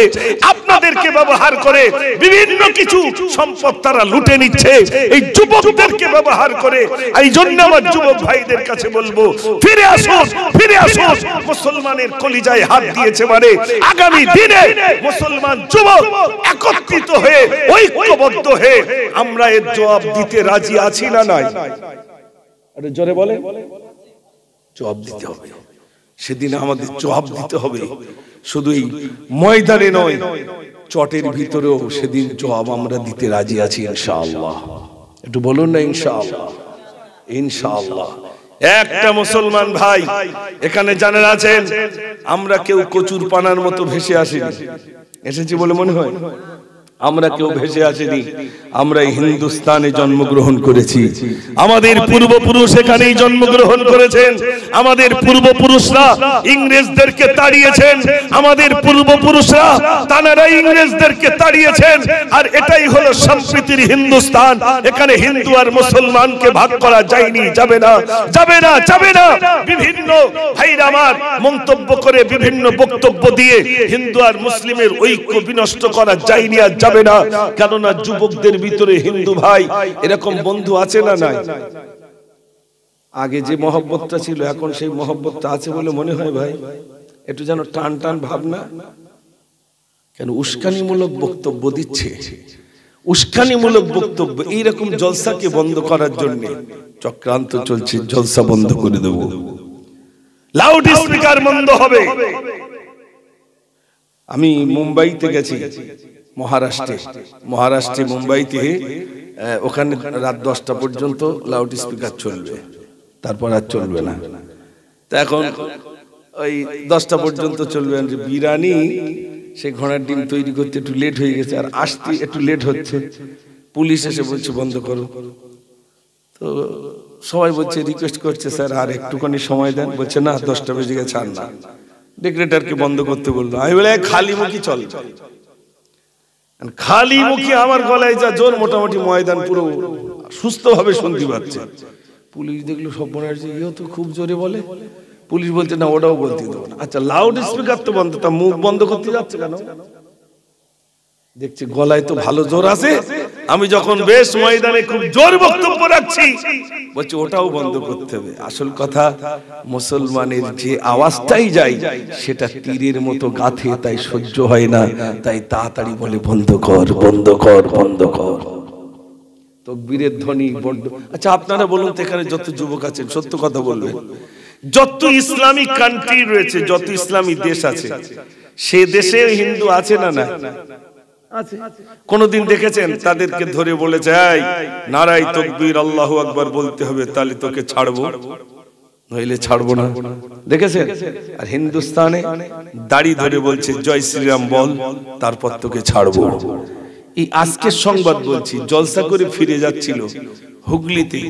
আপনাদেরকে ব্যবহার করে বিভিন্ন কিছু সম্পদ তারা লুটে নিচ্ছে, এই যুবকদেরকে ব্যবহার করে। এই জন্য আমার যুবক ভাইদের কাছে বলবো, ফিরে আসুন, ফিরে আসুন। মুসলমানের কলিজায় হাত দিয়েছে মানে আগামী দিনে মুসলমান যুবক একত্রিত হয়ে, ঐক্যবদ্ধ হয়ে আমরা এর জবাব দিতে রাজি আছি না নাই? আরে জোরে বলে, জবাব দিতে হবে। সেদিন আমাদের জবাব দিতে হবে, শুধু এই ময়দানে নয়, চটের ভিতরেও সেদিন জবাব আমরা দিতে রাজি আছি ইনশাআল্লাহ। একটু বলুন না ইনশাআল্লাহ। ইনশাআল্লাহ। একটা মুসলমান ভাই এখানে জানেন আছেন, আমরা কেউ কচুর পানার মতো ভেসে আসিনি। এসেছি বলে মনে হয়? আমরা কেউ ভেসে আসিনি, আমরা হিন্দুস্তানে জন্মগ্রহণ করেছি। আমাদের পূর্বপুরুষ এখানেই জন্মগ্রহণ করেছেন। আমাদের পূর্বপুরুষরা ইংরেজদেরকে তাড়িয়েছেন, আমাদের পূর্বপুরুষরা তারা ইংরেজদেরকে তাড়িয়েছেন। আর এটাই হলো সম্প্রীতির হিন্দুস্তান। এখানে হিন্দু আর মুসলমানকে ভাগ করা যায়নি, যাবে না, যাবে না, যাবে না। বিভিন্ন ভাইরা আমার মন্তব্য করে, বিভিন্ন বক্তব্য দিয়ে হিন্দু আর মুসলিমের ঐক্য বিনষ্ট করা যায়নি আর যাবে না। কেননা যুবকদের ভিতরে হিন্দু ভাই এরকম বন্ধু আছে না নাই? আগে যে মহব্বতটা ছিল, এখন সেই মহব্বতটা আছে বলে মনে হয় ভাই? একটু যেন টান টান ভাবনা। কেন উস্কানিমূলক বক্তব্য দিচ্ছে, উস্কানিমূলক বক্তব্য। এইরকম জলসাকে বন্ধ করার জন্য চক্রান্ত চলছে, জলসা বন্ধ করে দেব, লাউড স্পিকার বন্ধ হবে। আমি মুম্বাইতে গেছি, মহারাষ্ট্রে মুম্বাইতে, ওখানে রাত 10টা পর্যন্ত লাউড স্পিকার চলবে, তারপর আর চলবে না। তা এখন ওই 10টা পর্যন্ত চলবে। বিরিয়ানি, সেই ঘোড়ার ডিম তৈরি করতে একটু লেট হয়ে গেছে, আর আসতে একটু লেট হচ্ছে। পুলিশ এসে বলছে বন্ধ করো। তো সবাই বলছে, রিকোয়েস্ট করছে, স্যার আর একটুখানি সময় দেন। বলছে না, 10টা বেজে গেছে, আর না। ডেকরেটরকে বন্ধ করতে বললো। আমি বলে খালি মুখী চল, খালি মুখী আমার গলায় যা জোর, মোটামুটি ময়দান পুরো সুস্থ ভাবে শুনতে পাচ্ছে। পুলিশ দেখলো সব মনে হচ্ছে, ইও তো খুব জোরে বলে। পুলিশ বলছে না, ওটাও বলতে দেবো না। আচ্ছা, লাউড স্পিকার তো বন্ধ, তা মুখ বন্ধ করতে যাচ্ছে কেন? দেখছি গলায় তো ভালো জোর আছে। আমি যখন বেশ ময়দানে খুব জোর বক্তব্য রাখছি, বলছে ওটাও বন্ধ করতে হবে। আসল কথা, মুসলমানের যে আওয়াজটাই যায় সেটা তীরের মতো গাথে, তাই সহ্য হয় না, তাই তাড়াতাড়ি বলে বন্ধ কর, বন্ধ কর, বন্ধ কর। তাকবীরের ধ্বনি বড্ড। আচ্ছা আপনারা বলুন তো, এখানে যত যুবক আছেন সত্য কথা বলবেন, যত ইসলামী কান্ট্রি রয়েছে, যত ইসলামী দেশ আছে, সে দেশে হিন্দু আছে না না আছে? কোনদিন দেখেছেন তাদেরকে ধরে বলেছে এই নারাই তাকবীর আল্লাহু আকবার বলতে হবে, তাহলে তোকে ছাড়বো, নইলে ছাড়বো না? দেখেছেন? আর হিন্দুস্তানে দাড়ি ধরে বলছে জয় শ্রীরাম বল, তারপর তোকে ছাড়বো। এই আজকের সংবাদ বলছি, জলসা করে ফিরে যাচ্ছিল হুগলিতে,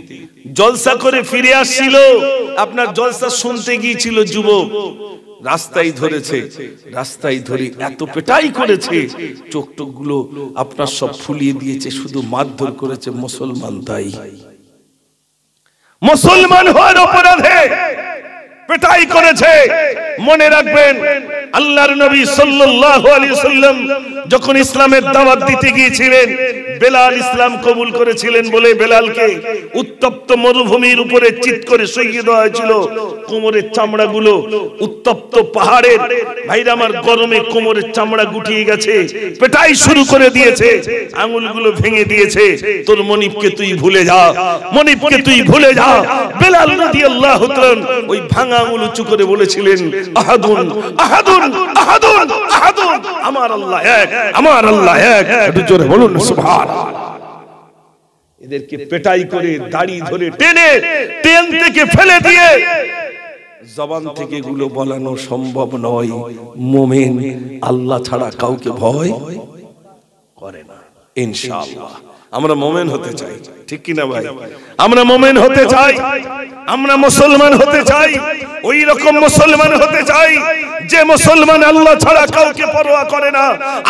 জলসা করে ফিরে আসছিল, আপনার জলসা শুনতে গিয়েছিল যুবক, রাস্তায় ধরেছে, রাস্তায় ধরে এত পেটাই করেছে, চোখ টোক গুলো আপনার সব ফুলিয়ে দিয়েছে, শুধু মারধর করেছে। মুসলমান তাই, মুসলমান হওয়ার অপরাধে পেটাই করেছে। মনে রাখবেন আল্লাহর নবী সাল্লাল্লাহু আলাইহি ওয়াসাল্লাম যখন ইসলামের দাওয়াত দিতে গিয়েছিলেন, বেলাল ইসলাম কবুল করেছিলেন বলে বেলালকে উত্তপ্ত মরুভূমির উপরে চিৎ করে শহীদ দেওয়া হয়েছিল। কোমরের চামড়াগুলো উত্তপ্ত পাহাড়ের, ভাইরা আমার, গরমে কোমরের চামড়া গুটিয়ে গেছে, পেটাই শুরু করে দিয়েছে, আঙ্গুলগুলো ভেঙে দিয়েছে। তোর মনিবকে তুই ভুলে যা, মনিবকে তুই ভুলে যা। বেলাল রাদিয়াল্লাহু তাআলা ওই ভাঙা আঙ্গুল উঁচু করে বলেছিলেন আহাদুন আহাদুন আহাদুন আহাদুন, আমার আল্লাহ এক, আমার আল্লাহ এক। একটু জোরে বলুন সুবহানাল্লাহ। এদেরকে পেটাই করে দাড়ি ধরে টেনে ট্রেন থেকে ফেলে দিয়ে, জবান থেকে এগুলো বলানো সম্ভব নয়। মুমিন আল্লাহ ছাড়া কাউকে ভয় করে না। ইনশাআল্লাহ আমরা মুমিন হতে চাই, ঠিক কি না ভাই? আমরা মুমিন হতে চাই, আমরা মুসলমান হতে চাই, ওই রকম মুসলমান হতে চাই যে মুসলমান আল্লাহ ছাড়া কাউকে পরোয়া করে না,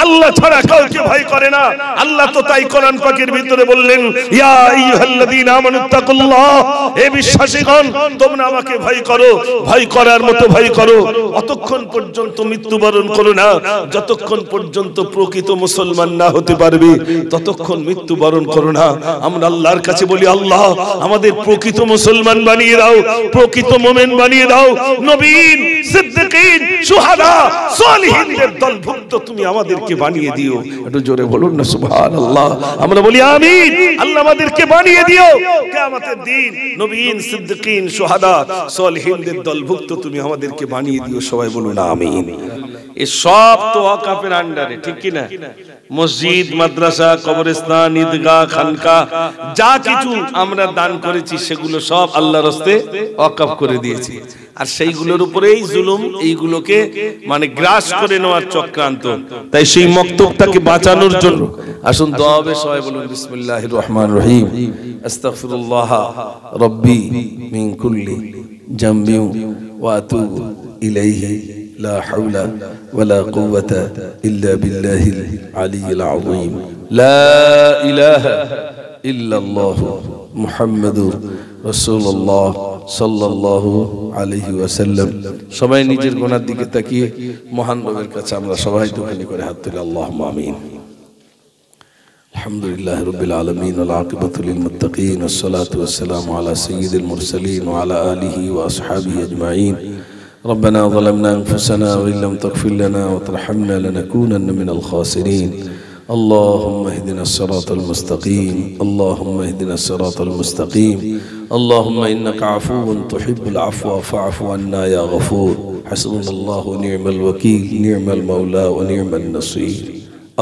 আল্লাহ ছাড়া কাউকে ভয় করে না। আল্লাহ তো তাই কোরআন পাকের ভিতরে বললেন, ইয়া আইয়ুহাল্লাযীনা আমানুত্তাকুল্লাহ, হে বিশ্বাসীগণ তোমরা আমাকে ভয় করো, ভয় করার মতো ভয় করো। অতক্ষণ পর্যন্ত মৃত্যুবরণ করো না, যতক্ষণ পর্যন্ত প্রকৃত মুসলমান না হতে পারবে ততক্ষণ মৃত্যুবরণ করো না। আমরা আল্লাহর কাছে বলি, আল্লাহ আমাদের প্রকৃত মুসলমান বানিয়ে দাও, প্রকৃত মুমিন বানিয়ে দাও, নবীন, সিদ্দিকিন, শুহাদা, সালিহিনদের দলভুক্ত তুমি আমাদেরকে বানিয়ে দিও। একটু জোরে বলুন না সুবহানাল্লাহ। আমরা বলি আমিন। আল্লাহ আমাদেরকে বানিয়ে দিও, কিয়ামতের দিন নবীন, সিদ্দিকিন, শুহাদা, সালিহিনদের দলভুক্ত তুমি আমাদেরকে বানিয়ে দিও। সবাই বলুন আমিন। এই সব তো ওয়াকফের আন্ডারে, ঠিক কি না? মসজিদ, মাদ্রাসা, কবরস্থান, ঈদগাহ, খানকা, যা কিছু আমরা দান করেছি সেগুলো সব আল্লাহর রাস্তে ওয়াকফ করে দিয়েছি। আর সেইগুলোর উপরেই জুলুম, এইগুলোকে মানে গ্রাস করে নেওয়ার চক্রান্ত। তাই সেই মক্তবটাকে বাঁচানোর জন্য আসুন দোয়া হবে। সবাই বলুন বিসমিল্লাহির রহমানির রহিম, আস্তাগফিরুল্লাহ রাব্বি মিন কুল্লি জামবি ওয়া আতুবু ইলাইহি لا حول ولا قوة إلا بالله العلي العظيم لا إله إلا الله محمد رسول الله صلى الله عليه وسلم। সবাই নিজের গুনার দিকে তাকিয়ে মহান রবের কাছে আমরা সবাই দোয়ানি করে হাত তুলে আল্লাহুম্মা আমিন। আলহামদুলিল্লাহি রাব্বিল আলামিন ওয়াল আকিবাতু লিল মুত্তাকিন ওয়াস সালাতু ওয়াস সালামু আলা সাইয়্যিদিল মুরসালিন ওয়া আলা আলিহি ওয়া আসহাবিহি আজমাইন। ربنا ظلمنا أنفسنا وإن لم تغفر لنا وترحمنا لنكونن من الخاسرين. اللهم اهدنا الصراط المستقيم، اللهم اهدنا الصراط المستقيم. اللهم إنك عفو تحب العفو فاعف عنا يا غفور. حسبنا الله ونعم الوكيل، نعم المولى ونعم النصير.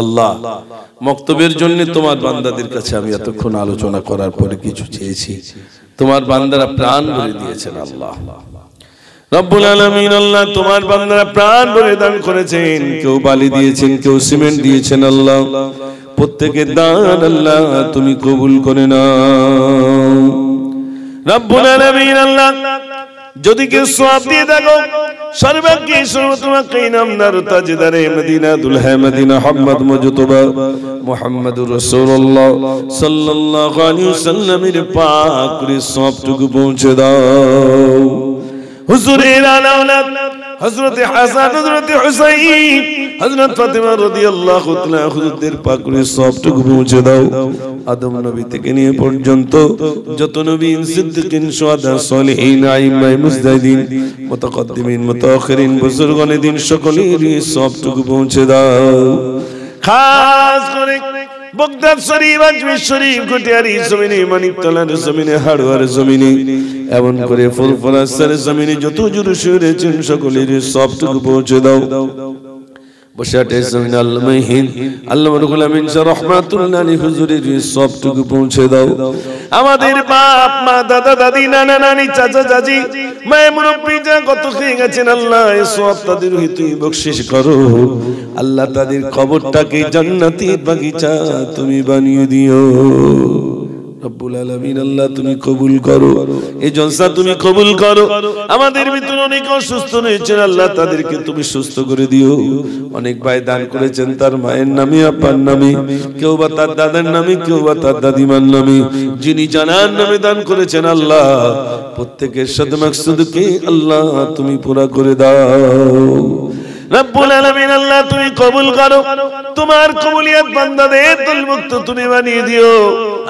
আল্লাহ, মক্তবের জন্য তোমার বান্দাদের কাছে আমি এতক্ষণ আলোচনা করার পরে কিছু চেয়েছি, তোমার বান্দারা প্রাণ ভরে দিয়েছেন। আল্লাহ রব্বুল আলামিন, আল্লাহ তোমার বান্দারা প্রাণ ভরে দান করেছেন, কেউ বালি দিয়েছেন, কেউ সিমেন্ট দিয়েছেন। আল্লাহ প্রত্যেকের দান আল্লাহ তুমি কবুল করে নাও রব্বুল আলামিন। আল্লাহ যদি কেউ সওয়াব দিয়ে থাকো, সর্বাগ্যে সর্বতোমাকে ইনামদার তাজদারে মদিনা দুলহা মদিনা মুহাম্মদ মুজতবা মুহাম্মদুর রাসূলুল্লাহ সাল্লাল্লাহু আলাইহি ওয়াসাল্লামের পাক করে সবটুকু পৌঁছে দাও। হুজুরের আওলাদ হযরত হাসান, হযরত হুসাইন, হযরত ফাতিমা রাদিয়াল্লাহু তাআলা হুজুরদের পাক করে সবটুকু পৌঁছে দাও। আদম নবী থেকে নিয়ে পর্যন্ত যত নবী, সিদ্দিকিন, শুহাদা, সালিহিন, আইম্মা, মুজতাহিদিন, মুতাকদ্দিমিন, মুতাআখিরিন, বুজুর্গানে দ্বীন সকলেরই সবটুকু পৌঁছে দাও। খাস করে বগদাদ শরীফ, আজমির শরীফ, গুটিয়ারি জমিনে, মানিকতলার জমিনে, হাড়োয়ার জমিনে, এমন করে ফুরফুরার জমিনে যত জুলুস হয়েছেন সকলের সবটুকু পৌঁছে দাও। বসাটে জমিন আল্লামাইহিন আল্লামা রুহুল আমিন শাহ রাহমাতুল্লাহ আলাইহি হুজুরের সবটুকু পৌঁছে দাও। আমাদের বাপ মা, দাদা দাদি, নানা নানি, চাচা চাচি, মায়ের মুরব্বি যা কত খেয়ে গেছেন, আল্লাহ এই সওয়াব তাদের তুই বকশিশ করো। আল্লাহ তাদের কবরটাকে জান্নাতের বাগিচা তুমি বানিয়ে দিও রব্বুল আলামিন। আল্লাহ তুমি কবুল করো, এই জলসা তুমি কবুল করো। আমাদের ভিতরে অনেক অসুস্থ রয়েছেন, আল্লাহ তাদেরকে তুমি সুস্থ করে দিও। অনেক ভাই দান করেছেন তার মায়ের নামে, আব্বার নামে, কেউ বা তার দাদার নামে, কেউ বা তার দাদিমার নামে, যিনি জানার নামে দান করেছেন, আল্লাহ প্রত্যেকের সাথে মাকসুদকে আল্লাহ তুমি পুরা করে দাও রব্বুল আলামিন। আল্লাহ তুমি কবুল করো, তোমার কবুলিয়ত বান্দাদের দলমুক্ত তুমি বানিয়ে দিও।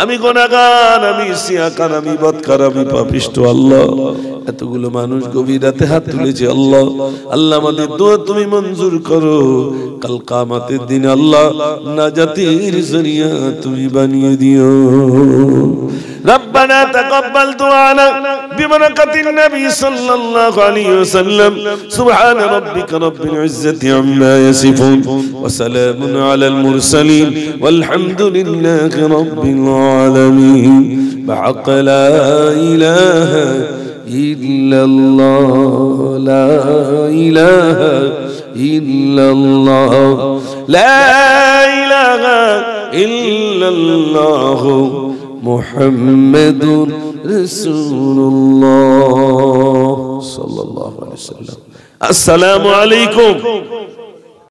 আমি গুনাহগার, আমি সিয়াকার, আমি বদকার, আমি পাপিষ্ঠ। আল্লাহ এতগুলো মানুষ গভীর রাতে হাত তুলেছে, আল্লাহ আল্লাহ আমাদের দোয়া তুমি মঞ্জুর করো। কাল কিয়ামতের দিন আল্লাহ নাজাতের জরিয়া তুমি বানিয়ে দিও। ربنا تقبل دعانا ببركة النبي صلى الله عليه وسلم. سبحان ربك رب العزة عما يصفون وسلام على المرسلين والحمد لله رب العالمين. بحق لا إله إلا الله، لا إله إلا الله، لا إله إلا الله মুহাম্মাদুর রাসূলুল্লাহ সাল্লাল্লাহু আলাইহি ওয়াসাল্লাম। আসসালামু আলাইকুম।